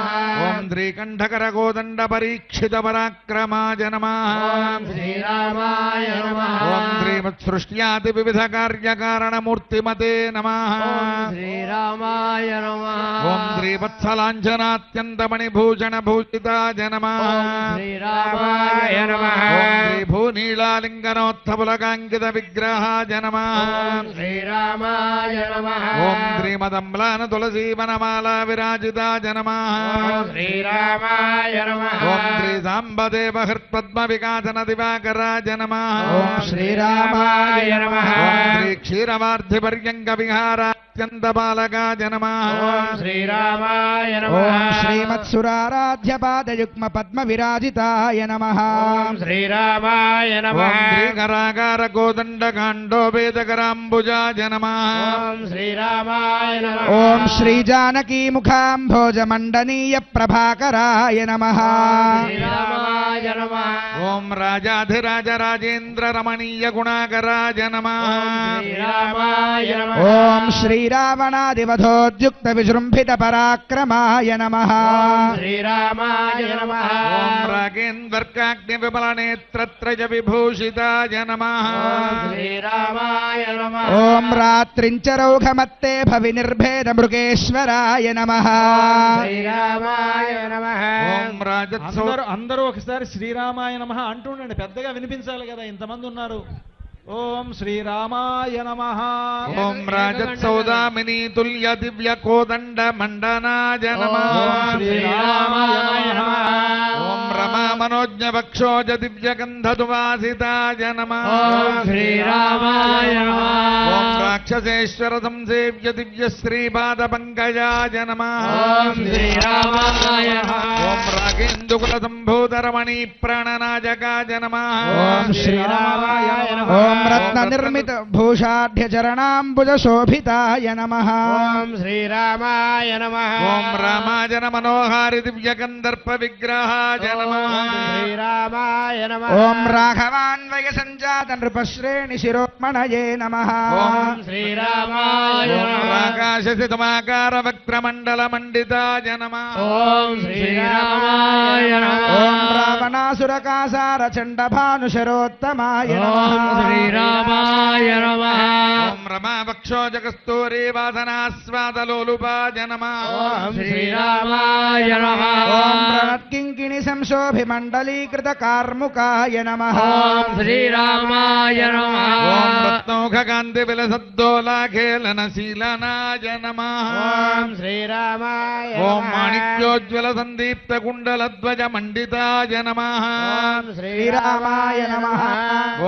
Speaker 4: ఓం శ్రీ కంఠకర కోదండ పరీక్షిత పరాక్రమాయ నమః
Speaker 6: ఓం శ్రీరామాయ నమః
Speaker 4: ఓం శ్రీమత్సృష్ట్యాది వివిధ కార్యకారణమూర్తిమతే నమః
Speaker 6: ఓం శ్రీరామాయ నమః
Speaker 4: ఓం శ్రీవత్సలాంఛనాత్యంతమణిభూషణ భూషితాయ నమః
Speaker 6: ఓం శ్రీరామాయ నమః
Speaker 4: ఓం శ్రీ భూనీలాలింగనోత్థపులకాంకిత విగ్రహాయ నమః
Speaker 6: ఓం శ్రీరామాయ నమః
Speaker 4: ఓం శ్రీమదమ్లాన తులసీవనమాలా విరాజితాయ నమః
Speaker 6: ఓం శ్రీరామాయ నమః
Speaker 4: ఓం శ్రీ సాంబదేవ హృత్పద్మ వికాసన దివాకరాయ నమః
Speaker 6: ఓం శ్రీరామాయ నమః
Speaker 4: ఓం శ్రీ క్షీరవార్ధి పర్యంక విహారాత్యంత బాలకాయ నమః
Speaker 6: ఓం శ్రీరామాయ నమః
Speaker 7: ఓం శ్రీమత్సురారాధ్య పాదయుగ్మ పద్మ విరాజితాయ నమః
Speaker 6: ఓం శ్రీరామాయ
Speaker 4: ఓం
Speaker 6: నమః
Speaker 4: శ్రీ కరాగార కోదండ కాండోపేతకరాంబుజాయ నమః
Speaker 6: ఓం శ్రీరామాయ నమః
Speaker 7: ఓం శ్రీ జానకీ ముఖాంభోజ మండనీయ ప్రభాకరాయ నమః
Speaker 6: శ్రీరామాయ నమః
Speaker 4: ఓం రాజాధిరాజ రాజేంద్ర రమణీయ గుణాకరాయ నమః
Speaker 6: శ్రీరామాయ నమః
Speaker 7: ఓం శ్రీరావణాదివధోద్యుక్త విజృంభిత పరాక్రమాయ నమః
Speaker 6: శ్రీరామాయ నమః
Speaker 4: ఓం రాగేంద్వర్కాగ్ని విమల నేత్రత్రయ విభూషితాయ నమః
Speaker 6: ఓం శ్రీరామాయ నమః
Speaker 7: ఓం రాత్రించరౌఘమత్తే భవి నిర్భేద మృగేశ్వరాయ నమః
Speaker 6: శ్రీరామాయ నమః
Speaker 4: ఓం రాజత్సౌ
Speaker 5: అందరూ ఒకసారి శ్రీరామాయ నమః అంటుండండి, పెద్దగా వినిపించాలి కదా, ఇంతమంది ఉన్నారు. ఓం శ్రీరామాయ నమః
Speaker 4: ఓం రాజత్సౌదామిని తుల్య దివ్య కోదండ మండనాయ నమః
Speaker 5: ఓం శ్రీరామాయ నమః
Speaker 4: ఓం రమా మనోజ్ఞ వక్షోజ దివ్య గంధదువాసితాయ నమః
Speaker 6: ఓం శ్రీరామాయ నమః
Speaker 4: ఓం రాక్షసేశ్వర సంసేవ్య దివ్య శ్రీపాద పంకజాయ నమః
Speaker 6: ఓం శ్రీరామాయ నమః
Speaker 4: ఓం రాగేందుకుల సంభూతరమణి ప్రాణనాజకాయ నమః
Speaker 6: ఓం శ్రీరామాయ నమః
Speaker 7: ఓం రత్న నిర్మిత భూషాఢ్య చరణాంబుజ శోభితాయ నమః
Speaker 6: ఓం శ్రీరామాయ నమః
Speaker 4: ఓం రామాజన మనోహారి దివ్య గంధర్ప విగ్రహాయ నమః
Speaker 6: శ్రీరామాయ నమః
Speaker 7: ఓం రాఘవాన్వయ సంజాత నృపశ్రేణి శిరోమణయే నమః
Speaker 6: ఓం శ్రీరామాయ
Speaker 4: ఓం
Speaker 6: నమః
Speaker 4: రాకాశసితమాకార వక్రమండల మండితాయ నమః
Speaker 6: ఓం శ్రీరామాయ నమః
Speaker 7: ఓం రావణాసురకాసార చండభానుశరోత్తమాయ
Speaker 6: ఓం
Speaker 7: నమః
Speaker 6: శ్రీరామాయ నమః
Speaker 4: ఓం రమా వక్షోజ కస్తూరి వాసనాస్వాదలోలుపాయ నమః
Speaker 6: ఓం శ్రీరామాయ నమః
Speaker 7: ఓం ప్రణత్కింకిణి శోభిమండలీకృత కార్ముకాయ నమః
Speaker 6: ఓం శ్రీరామాయ నమః
Speaker 4: ఓం రత్నౌఘకాంతి విలసద్దోలాఖేళన శీలనాయ నమః
Speaker 6: ఓం శ్రీరామాయ
Speaker 4: ఓం మాణిక్యోజ్వల సందీప్త కుండలధ్వజ మండితాయ నమః
Speaker 6: ఓం
Speaker 7: శ్రీరామాయ నమః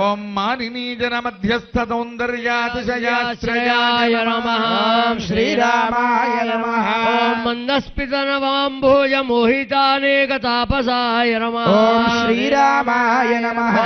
Speaker 4: ఓం మానినీజన మధ్యస్థ సౌందర్యాతిశయాశ్రయాయ
Speaker 6: శ్రేయాయ నమః
Speaker 7: ఓం శ్రీరామాయ నమః
Speaker 6: ఓం మందస్పితనవాంభోజ మోహితానేక తాపసాయ నమః
Speaker 7: ఓం శ్రీరామాయ నమః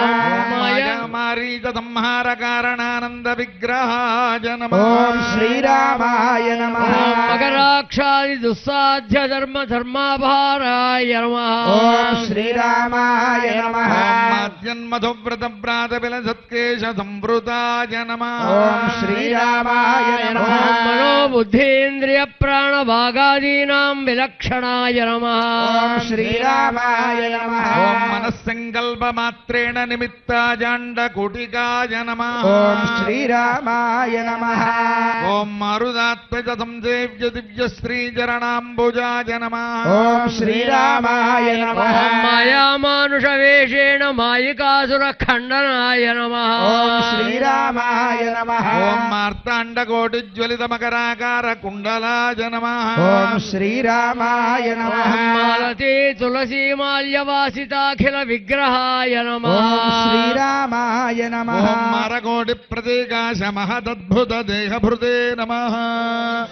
Speaker 4: మారీచ సంహార కారణానంద విగ్రహాయ నమః
Speaker 7: ఓం శ్రీరామాయ నమః
Speaker 6: ఓం మకరాక్షాది దుస్సాధ్య ధర్మాభారాయ నమః
Speaker 7: ఓం శ్రీరామాయ నమః
Speaker 4: మధ్యన్మధువ్రత వ్రాత విలసత్కేశ సంవృతాయ నమః
Speaker 7: ఓం శ్రీరామాయ నమః
Speaker 6: ఓం మనోబుద్ధీంద్రియ ప్రాణభాగాదీనాం విలక్షణాయ నమః
Speaker 7: ఓం శ్రీరామాయ నమః
Speaker 4: ఓం మనస్సంకల్ప మాత్రేణ నిమిత్తాజాండ కుటికాయ నమః
Speaker 7: ఓం శ్రీరామాయ నమః
Speaker 4: ఓం మారుదాత్మజ సంసేవ్య దివ్య శ్రీచరణాంబుజాయ నమః
Speaker 7: ఓం శ్రీరామాయ నమః
Speaker 6: ఓం మాయామానుషవేషేణ మాయికాసుర ఖండనాయ నమః
Speaker 7: ఓం శ్రీరామాయ నమః
Speaker 4: ఓం మార్తాండకోటిజ్వలిత మకరాకార కుండలాయ నమః
Speaker 7: ఓం శ్రీరామాయ నమః
Speaker 6: మాలతీ తులసీ మాల్యవాసితాఖిల విగ్రహాయ నమః
Speaker 7: ఓం శ్రీరామాయ నమః
Speaker 4: ఓం మరకోటి ప్రతీకాశ మహదద్భుత దేహభృతే నమః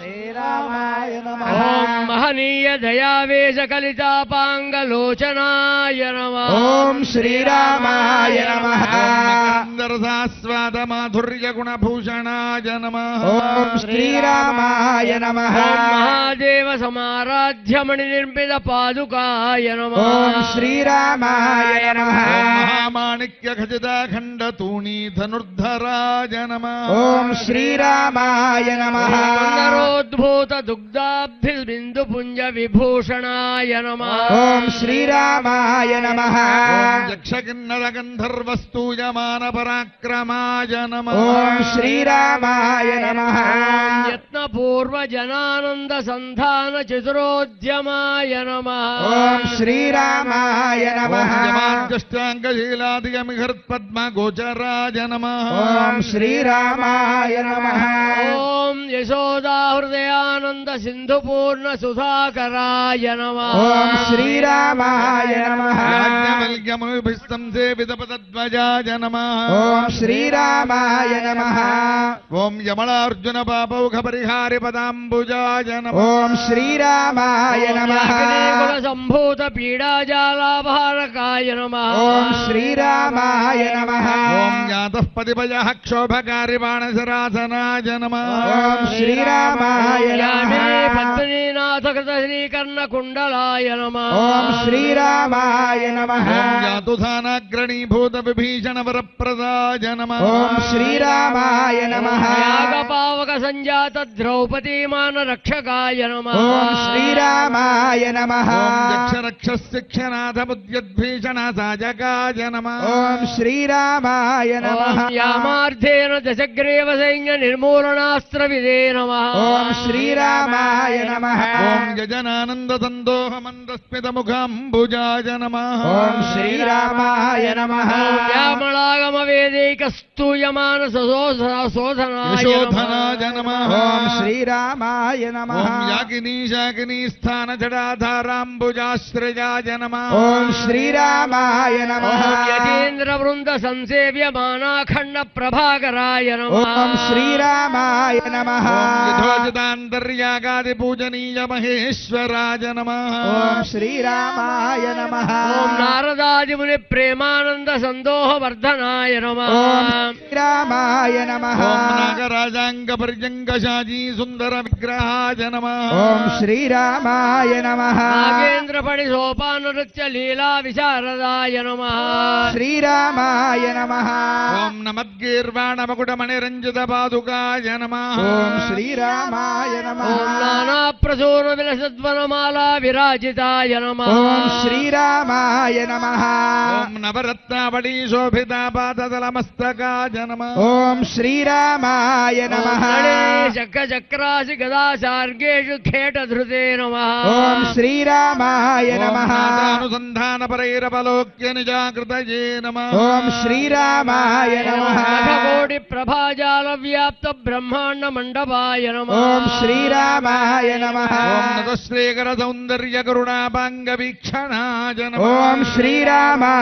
Speaker 7: శ్రీరామాయ నమః
Speaker 6: ఓం మహనీయ దయావేశ కలితాపాంగలోచనాయ నమః
Speaker 7: ఓం శ్రీరామాయ నమః
Speaker 4: రసాస్వాద మాధుర్య గుణభూషణాయ నమః
Speaker 7: ఓం శ్రీరామాయ నమః
Speaker 6: ఓం మహాదేవ సమారాధ్యమణి నిర్మిత పాదుకాయ నమః
Speaker 7: ఓం శ్రీరామాయ నమః
Speaker 4: మహామాణిక్య ఖచితాఖండ తూణీ ధనుర్ధరాయ నమః
Speaker 7: ఓం శ్రీరామాయ నమః
Speaker 6: సుందరోద్భూత దుగ్ధాబ్ధి బిందు పుంజ విభూషణాయ నమః
Speaker 7: ఓం శ్రీరామాయ నమః
Speaker 4: యక్షకిన్నర గంధర్వస్తూయమాన పరాక్రమాయ నమః
Speaker 7: ఓం శ్రీరామాయ నమః
Speaker 6: యత్నపూర్వ జనానంద సంధాన చతురోద్యమాయ నమః
Speaker 7: ఓం శ్రీరామాయ నమః
Speaker 4: జ్యేష్ఠాంగశీలాదిగమిహర్పద్మ గోచరాయ నమః
Speaker 7: ఓం శ్రీరామాయ నమః
Speaker 6: ఓం యశోదాహృదయానంద సింధుపూర్ణ సుధాకరాయ నమః
Speaker 7: ఓం శ్రీరామాయ నమః
Speaker 4: యాజ్ఞవల్క్యముభిస్తం సేవితపదధ్వజాయ నమః
Speaker 7: ఓం శ్రీరామాయ నమః
Speaker 4: ఓం యమళార్జున పాపౌఘ పరిహారి పదాంబుజాయ నమః
Speaker 7: ఓం శ్రీరామాయ నమః
Speaker 6: అగ్నికుల సంభూత పీడాజాలాభారకాయ నమః
Speaker 7: ఓం శ్రీరామాయ నమః
Speaker 4: ఓం యాతః పతిపయః క్షోభకారి బాణశరాసనాయ నమః
Speaker 7: ఓం శ్రీరామాయ నమః
Speaker 6: పద్మనీనాథ కృత శ్రీకర్ణ కుండలాయ నమః
Speaker 7: ఓం శ్రీరామాయ నమః
Speaker 4: ఓం యాతుధానాగ్రణీభూత విభీషణ వరప్రదాయ నమః
Speaker 7: ఓం శ్రీరామాయ నమః
Speaker 6: యాగపావక సంజాత ద్రౌపదీమాన రక్షకాయ నమః
Speaker 7: ఓం శ్రీరామాయ నమః
Speaker 4: ఓం యక్షరక్షశిక్షనాథ బుద్ధ్యద్భీషణ సాజకాయ నమః
Speaker 7: ఓం శ్రీరామాయ నమః
Speaker 6: యామార్థేన దశగ్రీవ సైన్య నిర్మూలనాస్త్ర విదే నమః
Speaker 7: ఓం శ్రీరామాయ నమః
Speaker 4: ఓం గజనానంద సందోహ మందస్మిత ముఖాంబుజాయ నమః
Speaker 7: ఓం శ్రీరామాయ నమః
Speaker 6: యామళాగమ వేదైక స్తూయమాన శోధనాయ
Speaker 4: యశోధనాయ నమః
Speaker 7: ఓం శ్రీరామాయ నమః
Speaker 4: ఓం యాకినీ శాకినీ స్థాన జడాధారాంబుజాశ్రయాయ నమః
Speaker 7: ఓం శ్రీరామాయ నమః
Speaker 6: యతీంద్ర వృంద సంసేవ్యమానాఖండ ప్రభాకరాయ నమః
Speaker 7: ఓం శ్రీరామాయ నమః
Speaker 4: యథోచితాంతర్యాగాది పూజనీయ మహేశ్వరాయ నమః
Speaker 7: ఓం శ్రీరామాయ నమః
Speaker 6: ఓం నారదాదిముని ప్రేమానంద సందోహ వర్ధనాయ నమః
Speaker 7: ఓం శ్రీరామాయ నమః
Speaker 4: ఓం నాగరాజాంగ పర్యంగ శాజీ సుందర విగ్రహాయ నమః
Speaker 7: ఓం శ్రీరామాయ నమః
Speaker 6: నాగేంద్ర పడి సోపాన నృత్య లీలా విశారదాయ నమః
Speaker 7: శ్రీరామాయ నమః
Speaker 4: ఓం నమద్గీర్వాణ మకుట మణిరంజిత పాదుకాయ నమః
Speaker 7: ఓం శ్రీరామాయ నమః
Speaker 6: ఓం నానా ప్రసూన విలసద్వనమాలా విరాజితాయ నమః
Speaker 7: ఓం శ్రీరామాయ నమః
Speaker 4: ఓం నవరత్నావళీ శోభితా పాదదలమస్తకాయ నమః
Speaker 7: ఓం శ్రీరామాయ నమః
Speaker 6: చక్రాసి గదా శార్గేషు ఖేటధృతే నమః
Speaker 7: ఓం శ్రీరామాయ నమః
Speaker 4: అనుసంధాన పరైరవలోక్య నిజాకృతయే నమః
Speaker 7: ఓం శ్రీరామాయ నమః
Speaker 6: కోటి ప్రభాజాల వ్యాప్త బ్రహ్మాండ మండపాయ నమః
Speaker 7: ఓం శ్రీరామాయ నమః
Speaker 4: ఓం నతశ్రీకర సౌందర్య కరుణాపాంగ వీక్షణాయ నమః
Speaker 7: ఓం శ్రీరామాయ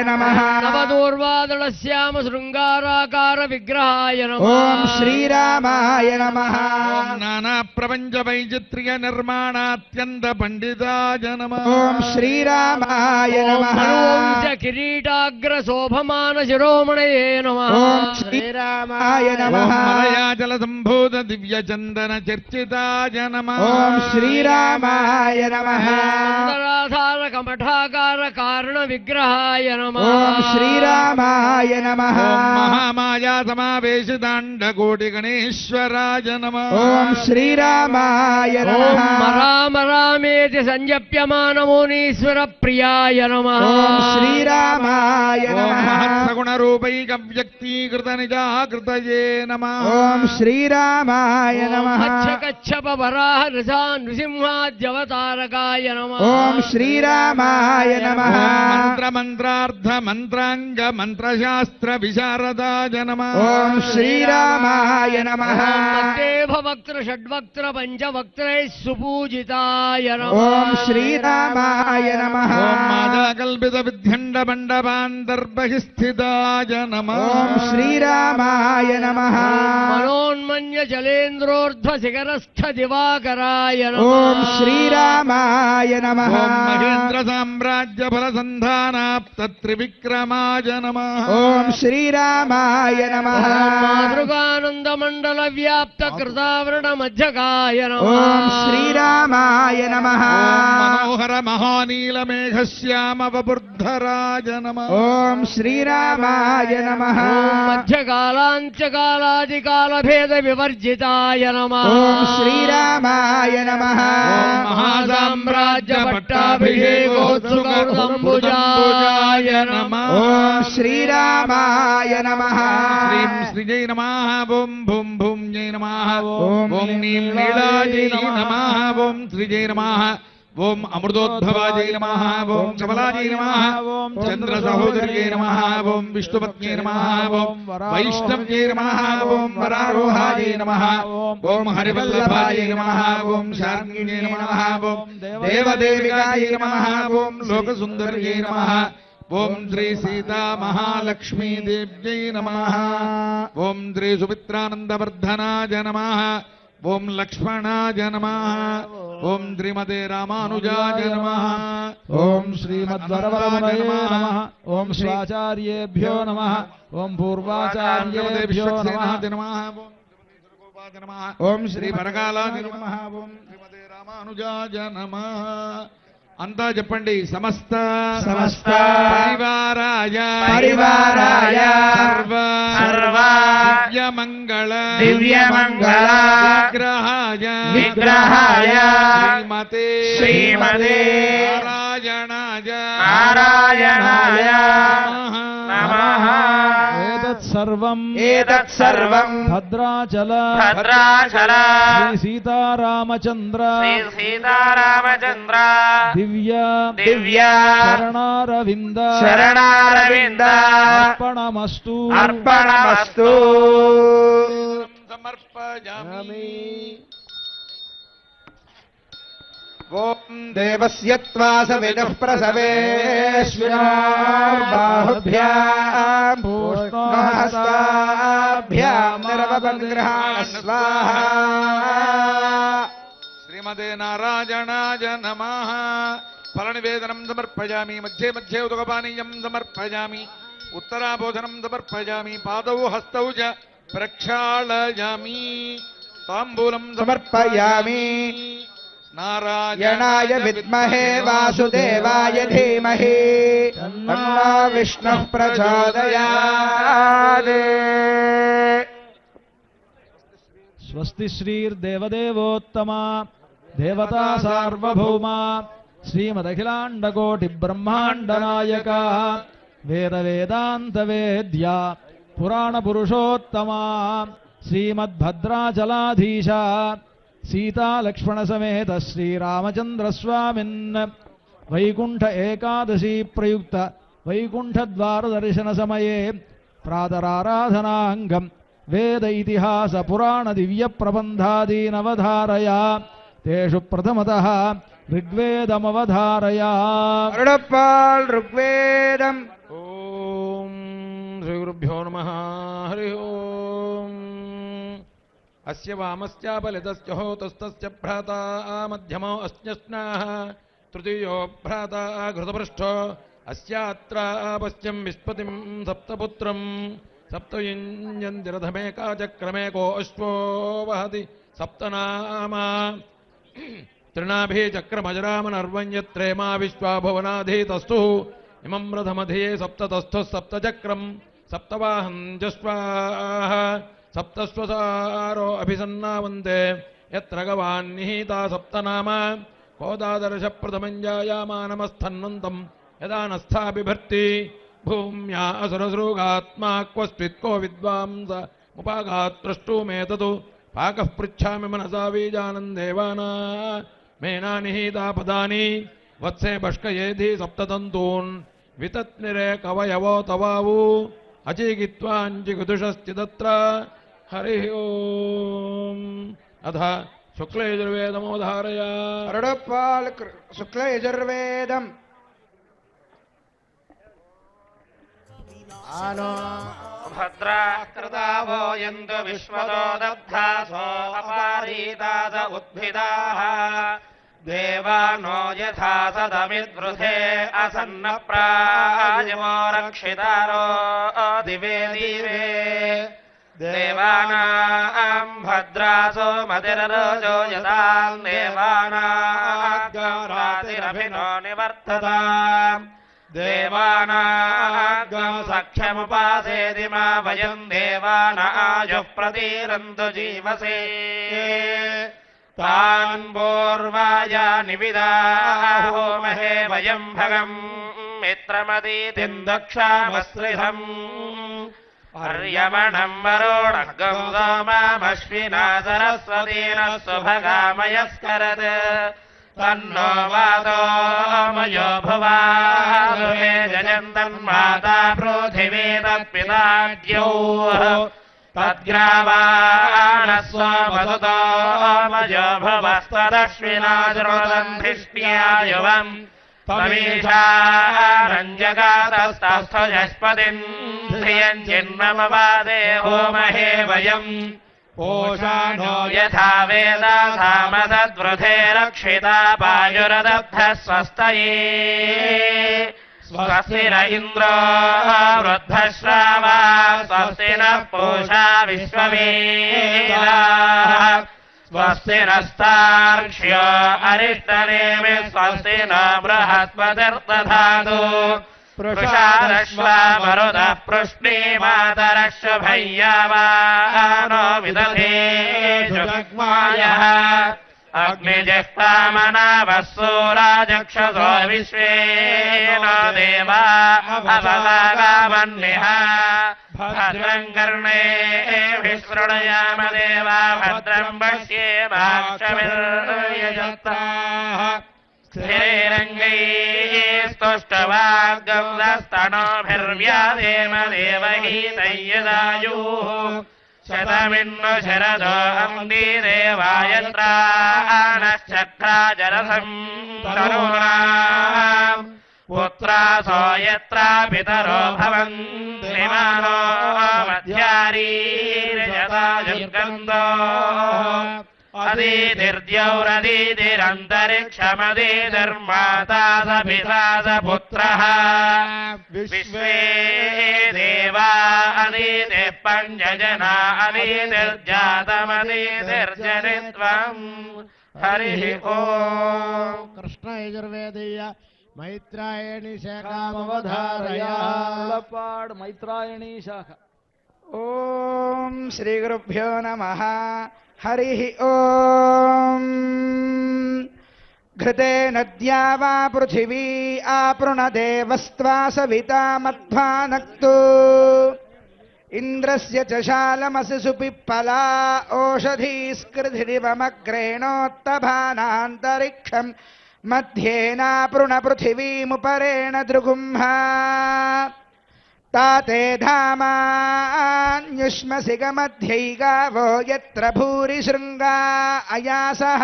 Speaker 7: నమః
Speaker 6: నవదూర్వాదళ శ్యామ శృంగారాకార విగ్రహాయ నమః
Speaker 7: ఓం శ్రీరామాయ నమః
Speaker 4: ఓం నానా ప్రపంచ వైచిత్ర్య నిర్మాణాత్యంత పండితాయ నమః
Speaker 7: ఓం శ్రీరామాయ నమః
Speaker 6: మనువంశ కిరీటాగ్ర శోభమాన శిరోమణయే నమః
Speaker 7: ఓం శ్రీరామాయ నమః
Speaker 4: మలయాచల సంభూత దివ్య చందన చర్చితాయ నమః
Speaker 7: ఓం శ్రీరామాయ నమః
Speaker 6: మందరాధార కమఠాకార కారణ విగ్రహాయ నమః
Speaker 7: ఓం శ్రీరామాయ నమః
Speaker 4: ఓం మహామాయా సమావేశితాండ కోటి గణేశ్వరాయ నమః
Speaker 7: ఓం శ్రీరామాయ
Speaker 6: ఓం
Speaker 7: నమః
Speaker 6: రామేతి సంజప్యమాన మునీశ్వర ప్రియాయ నమః
Speaker 7: ఓం శ్రీరామాయ
Speaker 4: ఓం
Speaker 7: నమః
Speaker 4: మహత్సగుణ రూపైక వ్యక్తీకృత నిజాకృతయే నమః
Speaker 7: ఓం శ్రీరామాయ నమః
Speaker 6: కచ్చప వరాహ నృసింహాద్యవతారకాయ నమః
Speaker 7: ఓం శ్రీరామాయ నమః
Speaker 4: మంత్ర మంత్రార్థ మంత్రాంగ మంత్రశాస్త్ర విశారదాయ నమః
Speaker 7: ఓం శ్రీరామాయ నమః
Speaker 6: భవక్త్ర షడ్వక్త్ర పంచవక్త్రై సుపూజితాయ నమః
Speaker 7: ఓం శ్రీరామాయ నమః
Speaker 4: ఓం మాదాకల్పిత విధ్యండ మండపాంతర్బహిస్థితాయ నమః
Speaker 7: ఓం శ్రీరామాయ నమః
Speaker 6: మనోన్మన్య జలేంద్రోర్ధ్వ శిఖరస్థ దివాకరాయ నమః
Speaker 7: ఓం శ్రీరామాయ నమః
Speaker 4: ఓం మహేంద్ర సామ్రాజ్య ఫల సంధానాప్త త్రివిక్రమాయ నమః
Speaker 7: ఓం శ్రీరామాయ నమః
Speaker 6: మాతృకానంద మండల వ్యాప్త కృతావరణ మధ్యకాయ నమః
Speaker 7: ఓం శ్రీరామాయ నమః
Speaker 4: మనోహర మహానీల మేఘశ్యామ వపుర్ధరాయ నమః
Speaker 7: ఓం శ్రీరామాయ నమః
Speaker 6: మధ్యకాలాంత్యకాలాదికాల భేద వివర్జితాయ నమః
Speaker 7: ఓం శ్రీరామాయ నమః
Speaker 6: మహాసామ్రాజ్య పట్టాభిషేకోత్సుకౌర్దంబుజాయ నమః
Speaker 7: ఓం శ్రీరామాయ నమః
Speaker 4: శ్రీం శ్రీజై నమః ఓం భూం భూం జై నమః
Speaker 7: ఓం
Speaker 4: ఓం నీం నీలాజై నమః ఓం శ్రీజై నమః ఓం అమృతోద్భవాజై నమః ఓం చపలాజై నమః ఓం చంద్ర సహోదర్యై నమః ఓం విష్ణుపత్న్యై నమః ఓం వైష్ణవ్యై నమః ఓం వరారోహాజై నమః ఓం హరివల్లభాజై నమః ఓం శార్ంగిణ్యై నమః ఓం దేవదేవికాజై నమః ఓం లోకసుందర్యై నమః ఓం శ్రీ సీతా మహాలక్ష్మీ దేవ్యై నమః ఓం శ్రీ సుమిత్రానందవర్ధనాయ నమః ఓం లక్ష్మణాయ నమః ఓం శ్రీమతే రామానుజాయ నమః
Speaker 5: ఓం శ్రీమద్వరవరమణయే నమః ఓం శ్రీఆచార్యేభ్యో నమః ఓం పూర్వాచార్యేభ్యో నమః
Speaker 4: ఓం శ్రీ పరకాలాయ నమః ఓం శ్రీమతే రామానుజాయ నమః అంతా చెప్పండి సమస్త పరివారాయ సర్వ దివ్యమంగళ విగ్రహాయ శ్రీమతే నారాయణాయ నమః
Speaker 5: ఏతత్ సర్వం భద్రాచల శ్రీ సీతారామచంద్ర దివ్య శరణారవింద అర్పణమస్తు
Speaker 4: సమర్పయామి.
Speaker 7: ఓం దేవస్య త్వాస విదుః ప్రసవేశ్వినార్బాహుభ్యాం పూష్ణోహస్తాభ్యాం నిరవగ్రహాణ స్వాహా.
Speaker 4: శ్రీమతే నారాయణాయ నమః. ఫలనివేదనం సమర్పయామి. మధ్యే మధ్యే ఉదకపానీయం సమర్పయామి. ఉత్తరాభోజనం సమర్పయామి. పాదౌ హస్తౌ చ ప్రక్షాళయామి. తాంబూలం
Speaker 7: సమర్పయామి. నారాయణాయ విద్మహే వాసుదేవాయ ధీమహి తన్నో విష్ణుః ప్రచోదయాత్.
Speaker 5: స్వస్తి శ్రీర్దేవదేవోత్తమా దేవతా సార్వభౌమా శ్రీమదఖిలాండకోటి బ్రహ్మాండ నాయక వేదవేదాంతవేద్య పురాణపురుషోత్తమా శ్రీమద్భద్రాచలాధీశ సీతాలక్ష్మణసమేత శ్రీరామచంద్రస్వామిన్ వైకుంఠ ఏకాదశీ ప్రయుక్త వైకుంఠద్వారదర్శన సమయే ప్రాతరారాధనాంగం వేద ఇతిహాస పురాణ దివ్య ప్రబంధాదీనవధారయా తేషు ప్రథమతః ఋగ్వేదమవధారయా.
Speaker 7: అరుడప్పాల్ ఋగ్వేదం.
Speaker 4: ఓం శ్రీ గురుభ్యో నమః. హరి ఓం. అస్య వామస్యాబలితస్య హోతస్తస్య భ్రాతా మధ్యమో అస్న్యస్నాః తృతీయో భ్రాతా ఘృతపృష్ఠో అస్యాత్ర పశ్యం విస్పతిం సప్తపుత్రం సప్తయుంజంతిరథమేకాచక్రమేకో అశ్వో వహతి సప్తనామా త్రినాభిచక్రమజరామనర్వణ్యత్రేమా విశ్వా భువనాధీతస్థు ఇమం రథమధియే సప్తతస్థుః సప్తచక్రం సప్తవాహం జస్వాః సప్తస్వసారో అభిసన్నావంతే యత్ర గవాన్ నిహితా సప్తనామ కోదాదర్శ ప్రథమం జాయామానమస్థన్నంతం యదా నస్థాభిభర్తి భూమ్యా అసురసృగాత్మా క్వస్త్విత్కో విద్వాంస ముపాగాత్ ప్రష్టూమేతతు పాకః పృచ్ఛామి మనసా బీజానందేవానా మేనా నిహితా పదాని వత్సే బష్కయేధి సప్తతంతూన్ వితత్నిరే కవయవో తవావు అచీగిత్వాంచిగుదుషశ్చిదత్ర. హరి ఓం. అథ శుక్లయజుర్వేదమోధారయ.
Speaker 7: అరుడప్పాల్ శుక్లయజుర్వేదం.
Speaker 8: భద్రాకృతావో యందు విశ్వదో దబ్ధాసో అపారీతాద ఉద్భిదాః దేవానో యథా సదమిద్వృధే అసన్న ప్రాయమో రక్షితారో దివే దివే దేవానాం భద్రాసో మతిరరోజో యథాం దేవానాగ్రాతిరభినో నివర్తతాం దేవానాగం సఖ్యముపాసేది మా వయం దేవానాయుః ప్రతిరంతు జీవసే తాన్ పూర్వాయాని విదాహోమహే వయం భగం మిత్రమదీతిం దక్షామస్త్రిధం అర్యమణం వరుణగం సోమామశ్వినా సరస్వతీనః సుభగామయస్కరత్ తన్నో వాతో మయో భువామే జయంతన్మాతా పృథివీ తత్పితాద్యౌ తద్గ్రావాణస్వమధుతో మయో భువస్తదశ్వినాశ్రుతంధిష్ట్యాయువం తమీషారంజగాతస్తస్థ యస్పతిన్ ధియం చిన్మమవాదే హోమహే వయం పోషాణో యథా వేదాసామసద్వృధే రక్షితా పాయురదబ్ధः స్వస్తయే స్వస్తి న ఇంద్రో వృద్ధశ్రావా స్వస్తి నః పూషా విశ్వవేదాః స్వస్తి నస్తార్క్ష్యో అరిష్టనేమి స్వస్తి న బృహస్పతిర్దధాతు పృషారశ్వా మరుదః పృష్ణీమాతరశ్వభయ్యావానో విదధేషు జగ్మాయః అగ్నిజిహ్వామనావः సూరాజక్షసో విశ్వేన దేవా అవసాగామన్నిః భద్రం కర్ణేభిः శృణుయామ దేవా భద్రం పశ్యేమాక్షమిర్యజత్రాः స్థిరైరంగైस्तुष्टवाग्गंस्तनोभिर्व्यादेम देवहीतयदायुः शतमिन्नु शरदो अन्दी देवायत्रानश्चक्राजरसम् तनूनाम् पुत्रासो यत्रा पितरो भवन्ति मानो मध्यारीर्यतायुर्गन्धो अदीतिर्द्यौरदीतिरन्तरिक्षमदीतिर्माता स पिता स पुत्रः विश्वे देवा अदीतिः पञ्चजना अदीतिर्जातमदीतिर्जनित्वम् हरिः ओम्.
Speaker 6: కృష్ణ యజుర్వేదీయ మైత్రాయణి శాఖామవధారయాడు
Speaker 5: మైత్రాయణీ శాఖ.
Speaker 7: ఓం శ్రీ గురుభ్యో నమః. హరి ఓం. घृतेन द्या वा पृथिवी आपृणदेवस्त्वा सविता मध्वानक्तु इन्द्रस्य च शालमसि सुपिप्पला ओषधीस्कृधिरिवमग्रेणोत्तभानान्तरिक्षम् मध्येनापृणपृथिवीमुपरेण दृगुम्हा ताते धामान्युष्मसि गमध्यैगावो यत्र भूरिशृङ्गा अयासः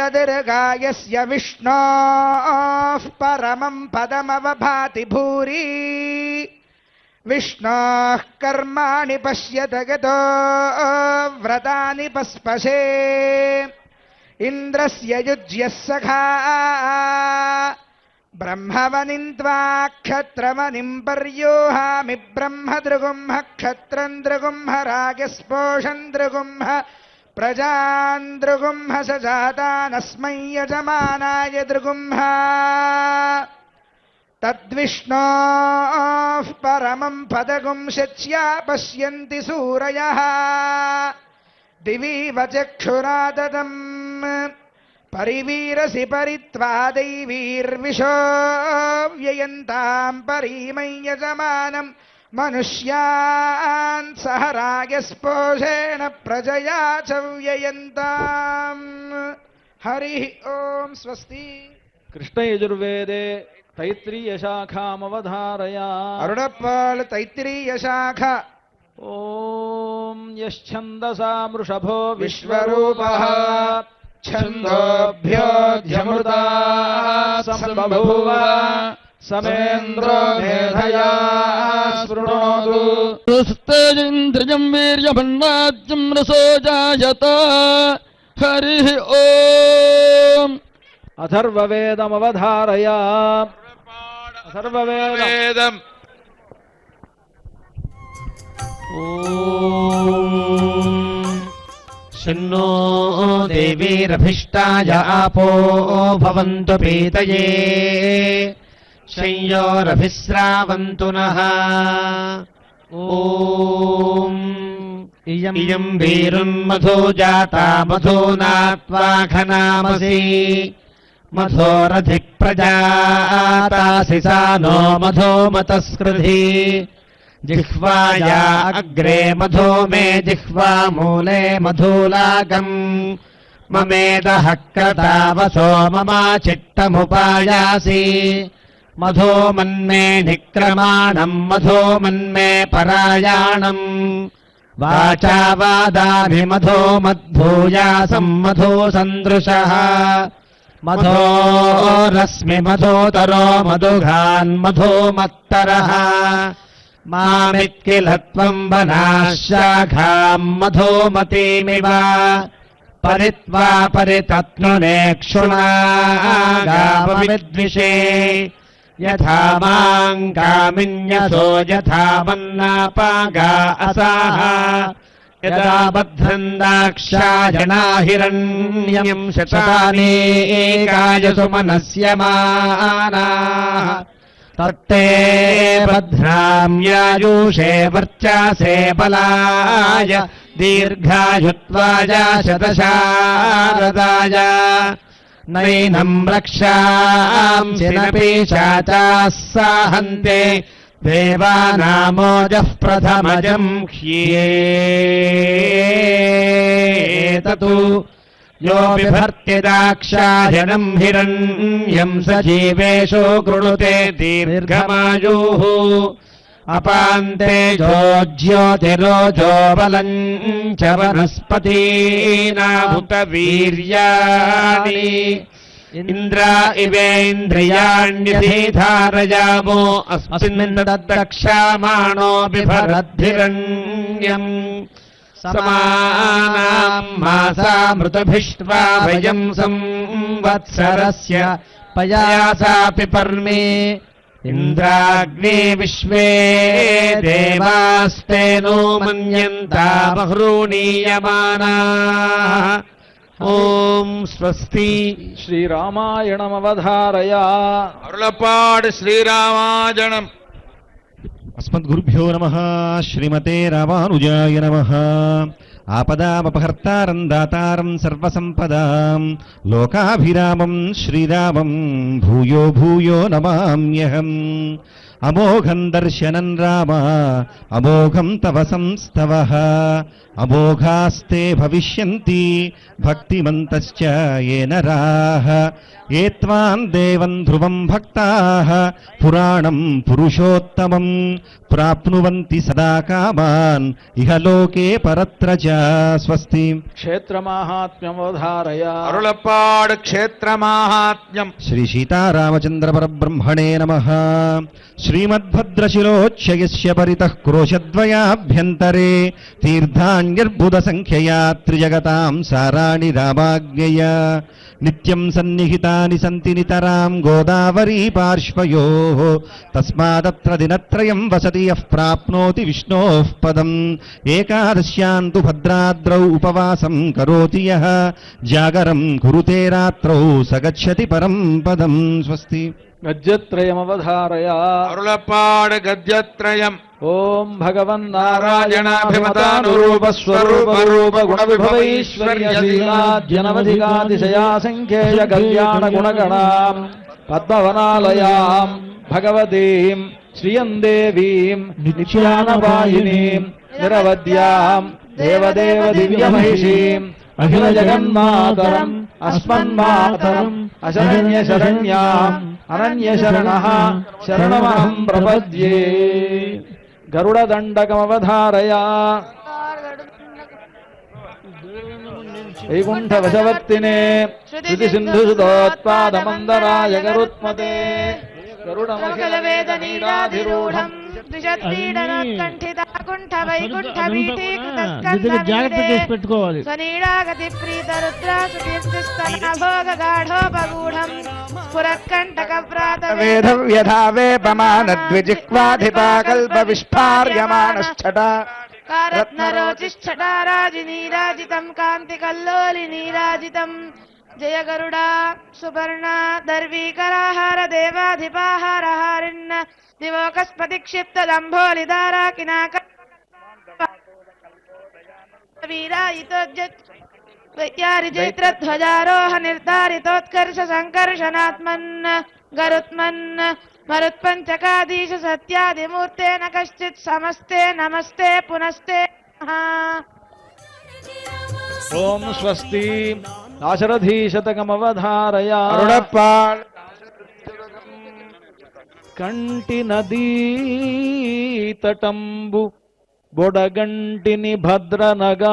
Speaker 7: अत्राहददीर्घायस्य विष्णोः परमं पदमवभाति भूरि विष्णोः कर्माणि पश्यत गतो व्रतानि पस्पशे इन्द्रस्य युज्यः सखा ब्रह्मवनिं त्वा क्षत्रवनिं पर्योहामि ब्रह्मदृगुम्ह क्षत्रं दृगुम्ह रागस्पोषं दृगुम्ह प्रजान् दृगुम्ह स जातानस्मै यजमानाय दृगुम्ह तद्विष्णोः परमं पदगुं शच्या पश्यन्ति सूरयः दिवीव चक्षुराददम् परिवीरसि परित्वा दैवीर्विशो व्ययन्तां परीमै यजमानं मनुष्यान् सह रागस्पोषेण प्रजया च व्ययन्ताम् हरिः ओं स्वस्ति
Speaker 5: కృష్ణ యజుర్వేదే తైత్రీయ శాఖామవధారయా
Speaker 7: अरुणप्पाळ् तैत्तिरीय शाखा
Speaker 5: ఓం యశ్చందసా వృషభో
Speaker 7: विश्वरूपः छन्दोभ्योऽध्यमृता सम्बभूव समेन्द्रो मेधया स्पृणोतु
Speaker 6: स्तేజేంద్రియం వీర్యమన్నాద్యం రసో జాయత హరి ఓం
Speaker 5: అథర్వవేదమవధారయా అథర్వవేదం
Speaker 8: शन्नो देवीरभिष्टाय आपो भवन्तु पीतये शय्योरभिस्रावन्तु नः ॐ इयं वीरुन्मधो जाता मधूनात्वा खनामसि मधोरधिप्रजातासि सा नो मधो मतस्कृधि जिह्वाया अग्रे मधो मे जिह्वामूले मधुलागम् ममेदः क्रतावसो ममाचित्तमुपायासि मधो मन्मे निक्रमाणम् मधो मन्मे परायाणम् वाचा वादामि मधो मद्भूयासम् मधो सन्दृशः मधोरस्मि मधोतरो मधुघान् मधो मत्तरः मामित्किल त्वम् वनाः शाखाम् मधोमतीमिव परित्वा परितत्नुनेक्षुणा गावविद्विषे यथा माम् कामिन्यसो यथा मन्नापागा असाः यदा बध्नन्दाक्षायणा हिरण्यम् शतानेकाय सुमनस्यमानाः तत्ते बध्नाम्यायुषे वर्चासे बलाय दीर्घायुत्वाय शतशारदाय नैनम् रक्षांसि न पीशाचाः साहन्ते देवानामोजः प्रथमजम् ह्येततु यो बिभर्त्यदाक्षायणम् हिरण्यम् स जीवेषु कृणुते दीर्घमायुः अपान्ते ज्योतिरोजो बलम् च वनस्पतीनामुत वीर्याणि इन्द्रा इवेन्द्रियाण्यधिधारयामो अस्मिन् दक्षामाणो बिभरद्भिरण्यम् समानाम् मासामृतभिष्ट्वा वयम् संवत्सरस्य पयासा पिपर्मि इन्द्राग्ने विश्वे देवास्तेनो मन्यन्तामहृणीयमानाः ఓం స్వస్తి.
Speaker 5: శ్రీరామాయణమవధారయా
Speaker 4: అరుళపాడు శ్రీరామాజనం.
Speaker 9: అస్మద్గురుభ్యో నమః. శ్రీమతే రామానుజాయ నమః. ఆపదామపహర్తారం దాతారం సర్వసంపదాం లోకాభిరామం శ్రీరామం భూయో భూయో నమామ్యహం. అమోఘం దర్శనం రామ అమోఘం తవ సంస్తవః అమోఘాస్తే భవిష్యంతి భక్తిమంతశ్చ ఏ నరాః ఏ త్వాం దేవం ధ్రువం భక్తాః పురాణం పురుషోత్తమం ప్రాప్నువంతి సదా కామాన్ ఇహ లోకే పరత్ర చ. స్వస్తి.
Speaker 5: క్షేత్రమాహాత్మ్యమవధారయ.
Speaker 4: అరుళప్పాడు క్షేత్రమాహాత్మ్యం.
Speaker 9: శ్రీ సీతారామచంద్ర పరబ్రహ్మణే నమః. శ్రీమద్భద్రశిలోచ్ఛయస్య పరితః క్రోశద్వయాభ్యంతరే తీర్థాన్యర్బుద సంఖ్యయా త్రిజగతాం సారాణి రామాజ్ఞయా నిత్యం సన్నిహితాని సంతి నితరాం గోదావరీ పార్శ్వయోః తస్మాదత్ర దినత్రయం వసతి యః ప్రాప్నోతి విష్ణోః పదం. ఏకాదశ్యాం తు భద్రాద్రౌ ఉపవాసం కరోతి యః జాగరం కురుతే రాత్రౌ స గచ్చతి పరం పదం. స్వస్తి.
Speaker 5: గద్యత్రయమవధారయ.
Speaker 4: అరుళప్పాడు గద్యత్రయం.
Speaker 5: ఓం భగవన్నారాయణాభిమతానురూపస్వరూపగుణవిభవైశ్వర్యశీలాద్యనవధికాతిశయా సంఖ్యేయ కళ్యాణగుణగణాం పద్మవనాలయాం భగవతీం శ్రియం దేవీం నిత్యానపాయినీం నిరవద్యాం దేవదేవ దివ్యమహిషీం అఖిల జగన్మాతరం అస్మన్మాతరం అశరణ్య శరణ్యాం అనన్య శరణః శరణమహం ప్రపద్యే. గరుడదండకమవధారయ. వైకుంఠ వశవర్తినే శృతి సింధు సుధోత్పాదమందరాయ గరుత్మతే
Speaker 3: గరుడమఖిలవేదనీడాధిరూఢం
Speaker 6: జాగ్రత్త చేసి పెట్టుకోవాలి.
Speaker 3: స్వనీడాగతి ప్రీత రుద్రాసుకీర్తిస్తనభోగగాఢోపగూఢం పురత్కంటక ప్రాత
Speaker 7: వేదవ్యధావేపమానద్విజిహ్వాధిపాకల్ప విస్ఫార్యమానశ్చట
Speaker 3: రత్నరోచిశ్చటారాజి నీరాజితం కాంతి కల్లోలి నీరాజితం. జయ గరుడా సుపర్ణ దర్వీకరాహార దేవాధిపాహార హారిణ్య దివోకస్పతి క్షిప్త దంభోలిదారా కినాక జైత్రధ్వజారోహ నిర్ధారితోత్కర్ష సంకర్షణాత్మన్ గరుత్మన్ మరుత్పంచకాదీశ సత్యాదిమూర్తేన కశ్చిత్ సమస్తే నమస్తే పునస్తే.
Speaker 5: ఓం స్వస్తి. దాశరథీశతకమవధారయ.
Speaker 7: అరుళప్పాడు
Speaker 5: కంటి నదీ తటంబు బొడగంటిని భద్రనగాధివాసమున్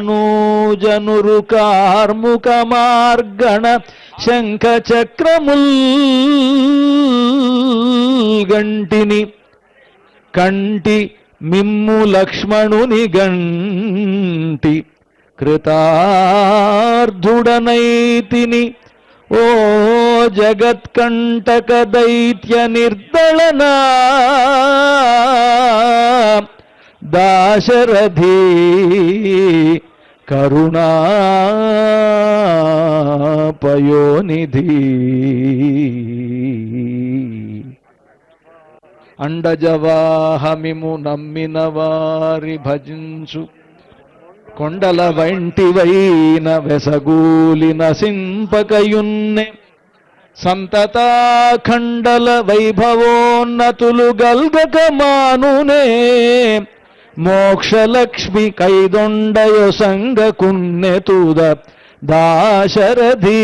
Speaker 5: కంటినిలాతనూజనురు కార్ముక మార్గణ శంఖ చక్రముల్ గంటిని కంటి మిమ్ము లక్ష్మణుని గంటి కృతార్థుడనైతిని ఓ జగత్కంటక దైత్య నిర్దళనా దాశరథీ కరుణాపయోనిధి. అండజవాహమిము నమ్మిన వారి భజించు కొండల వంటివైన వెసగూలిన సింపకయున్నె సంతతాఖండల వైభవోన్నతులు గల్గక మానునే మోక్షలక్ష్మి కైదొండయో సంగకున్నెతుద దాశరథీ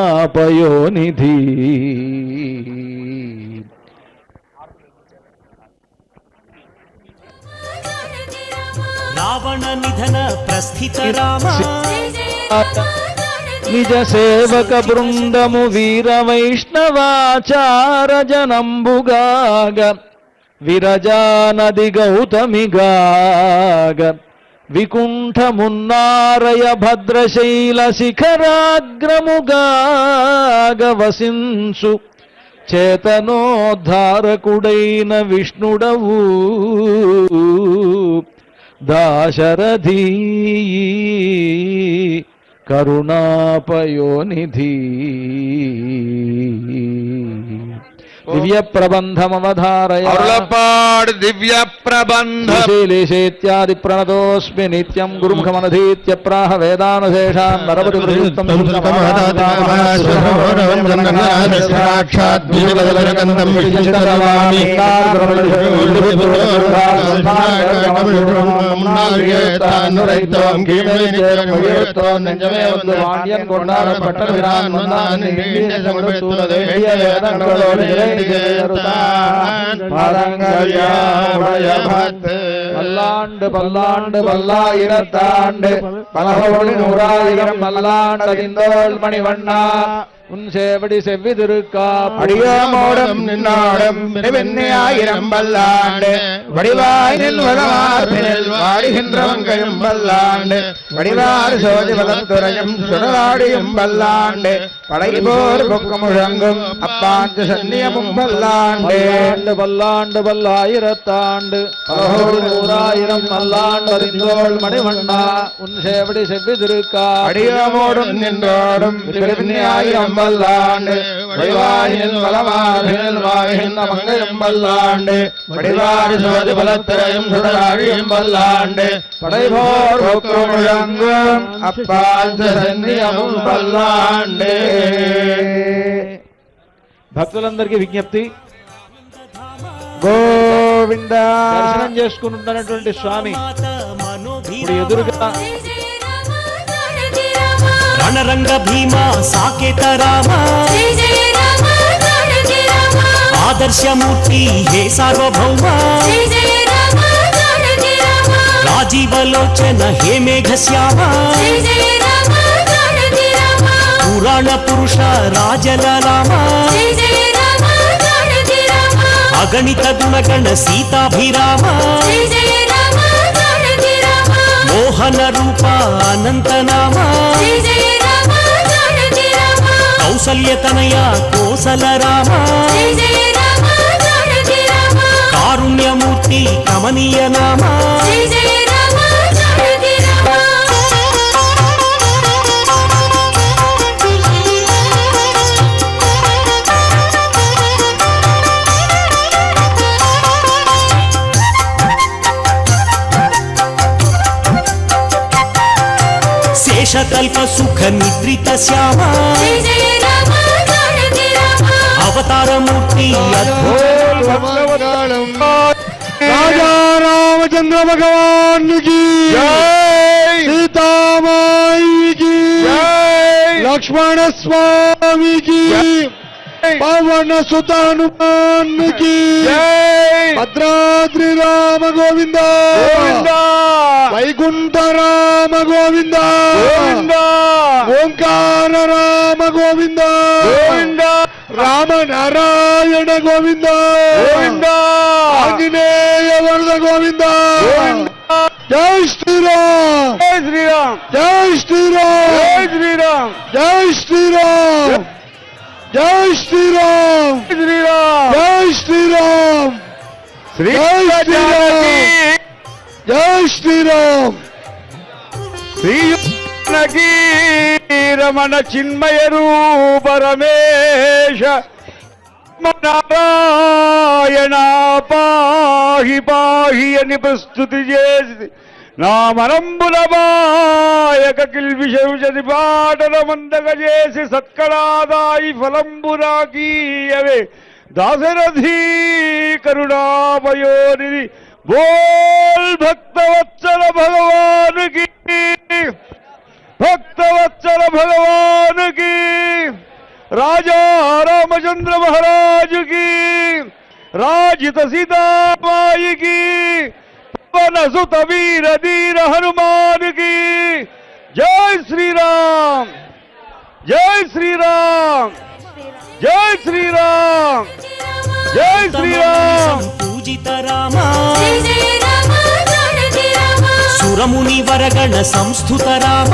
Speaker 5: కరుణాపయోనిధి.
Speaker 2: రావణ నిధన ప్రస్థిత రామ
Speaker 5: నిజ సేవక బృందము వీర వైష్ణవాచార జనంబుగాగ విరజానది గౌతమిగాగ వికుంఠమున్నారయ భద్రశైల శిఖరాగ్రముగాగ వసించు చేతనోద్ధారకుడైన విష్ణుడవు దాశరథీ కరుణాపయోనిధి దివ్య ప్రబంధమవధారయ
Speaker 4: అరుళపాడు దివ్య ప్రబంధ
Speaker 5: శ్రీలేశేత్యాది ప్రణతోస్మి నిత్యం గురుముఖమనధీత్య ప్రాహ వేదానుశేషాన్ నరపతి ప్రయుక్తం பல்லாண்டு பல்லாண்டு பல்லாயிரத்தாண்டு பலகோடி நூறாயிரம் பல்லாண்டறிந்தோள் மணிவண்ணா உன் சேவடி செவ்வி திருக்கா
Speaker 7: அடியோமோடும் நின்னாடும் வெண்ணையாயிரம் பல்லாண்டு வடிவாயில் வளமார்பினில் வாடுகின்றவங்கையும் பல்லாண்டு வடிவாறு சோதி வளத்துறையும் சுடராடியும் பல்லாண்டு படைபோர் பொக்கு முழங்கும் அப்பாஞ்ச சன்னியமும் பல்லாண்டு
Speaker 5: பல்லாண்டு பல்லாயிரத்தாண்டு பலகோடி நூறாயிரம் பல்லாண்டறிந்தோள் மணிவண்ணா உன் சேவடி செவ்வி திருக்கா
Speaker 7: அடியோமோடும் நின்றோடும் வெண்ணையாயிரம் பல்லாண்டு வடிவாயில் வளமார்பினில் வாடுகின்ற மங்கையும் பல்லாண்டு வடிவாறு சோதி வளத்துறையும் சுடராடியும் பல்லாண்டு படைபோர் பொக்கு முழங்கும் அப்பாஞ்ச சன்னியமும் பல்லாண்டு
Speaker 5: భక్తులందరికీ విజ్ఞప్తి
Speaker 7: గోవింద
Speaker 5: దర్శనం చేసుకుంటున్నటువంటి స్వామి ఇప్పుడు ఎదురుగా
Speaker 2: రణరంగ భీమా సాకేత రామ ఆదర్శమూర్తి హే సార్వభౌమ రాజీవలోచన హే మేఘశ్యామ పురాణ పురుష రాజలరామ అగణిత గుణగణ సీతాభిరామ మోహన రూప అనంతనామ కౌసల్యతనయ కోసల రామ కారుణ్యమూర్తి కమనీయ నామ శేషకల్ప సుఖ నిద్రిత శ్యామ అవతారమూర్తి
Speaker 8: రాజా రామచంద్ర భగవానికి సీతామాయికి లక్ష్మణ స్వామికి పవన సుత హనుమానికి భద్రాద్రి రామ గోవింద వైకుంఠ రామ గోవింద ఓంకార రామ గోవింద రామ నారాయణ గోవింద ఆంజనేయ వరద గోవింద జై శ్రీరామ్ జై శ్రీరామ్ జై శ్రీరామ్ జై శ్రీరామ్ జై శ్రీరామ్ జై శ్రీరామ్ జై శ్రీరామ్ జై శ్రీరామ్ జై శ్రీరామ్ శ్రీ రమణ చిన్మయ రూప రమేశ నారాయణ పాహి పాహి అని ప్రస్తుతి చేసి నామనంబుల మాయక కిల్విషది పాటల మందగ చేసి సత్కళాదాయి ఫలంబురాకీయవే దాశరథీ కరుణామయోనిధి బోల్ భక్తవత్సల భగవానుకి భక్తవత్సల భగవానుకి రాజా రామచంద్ర మహారాజుకి రాజిత సీతామాయికి పవన సుత వీర ధీర హనుమానుకి జై శ్రీరామ్ జై శ్రీరామ్ జై శ్రీరామ్ జై శ్రీరామ్
Speaker 2: పూజిత రామ సురముని వరగణ సంస్థుత రామ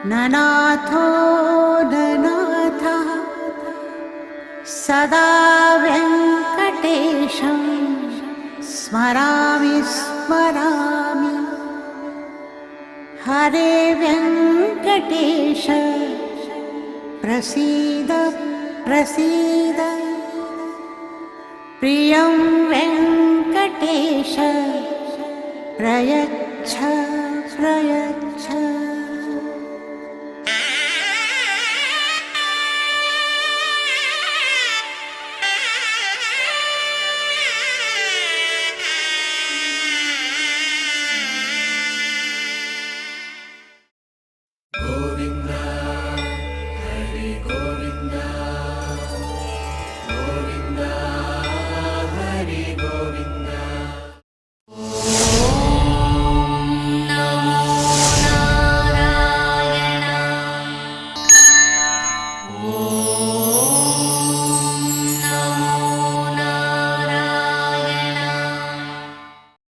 Speaker 10: ननाथो ननाथः सदा वेङ्कटेशं स्मरामि स्मरामि हरे वेङ्कटेश प्रसीद प्रसीद प्रियं वेङ्कटेश प्रयच्छ प्रयच्छ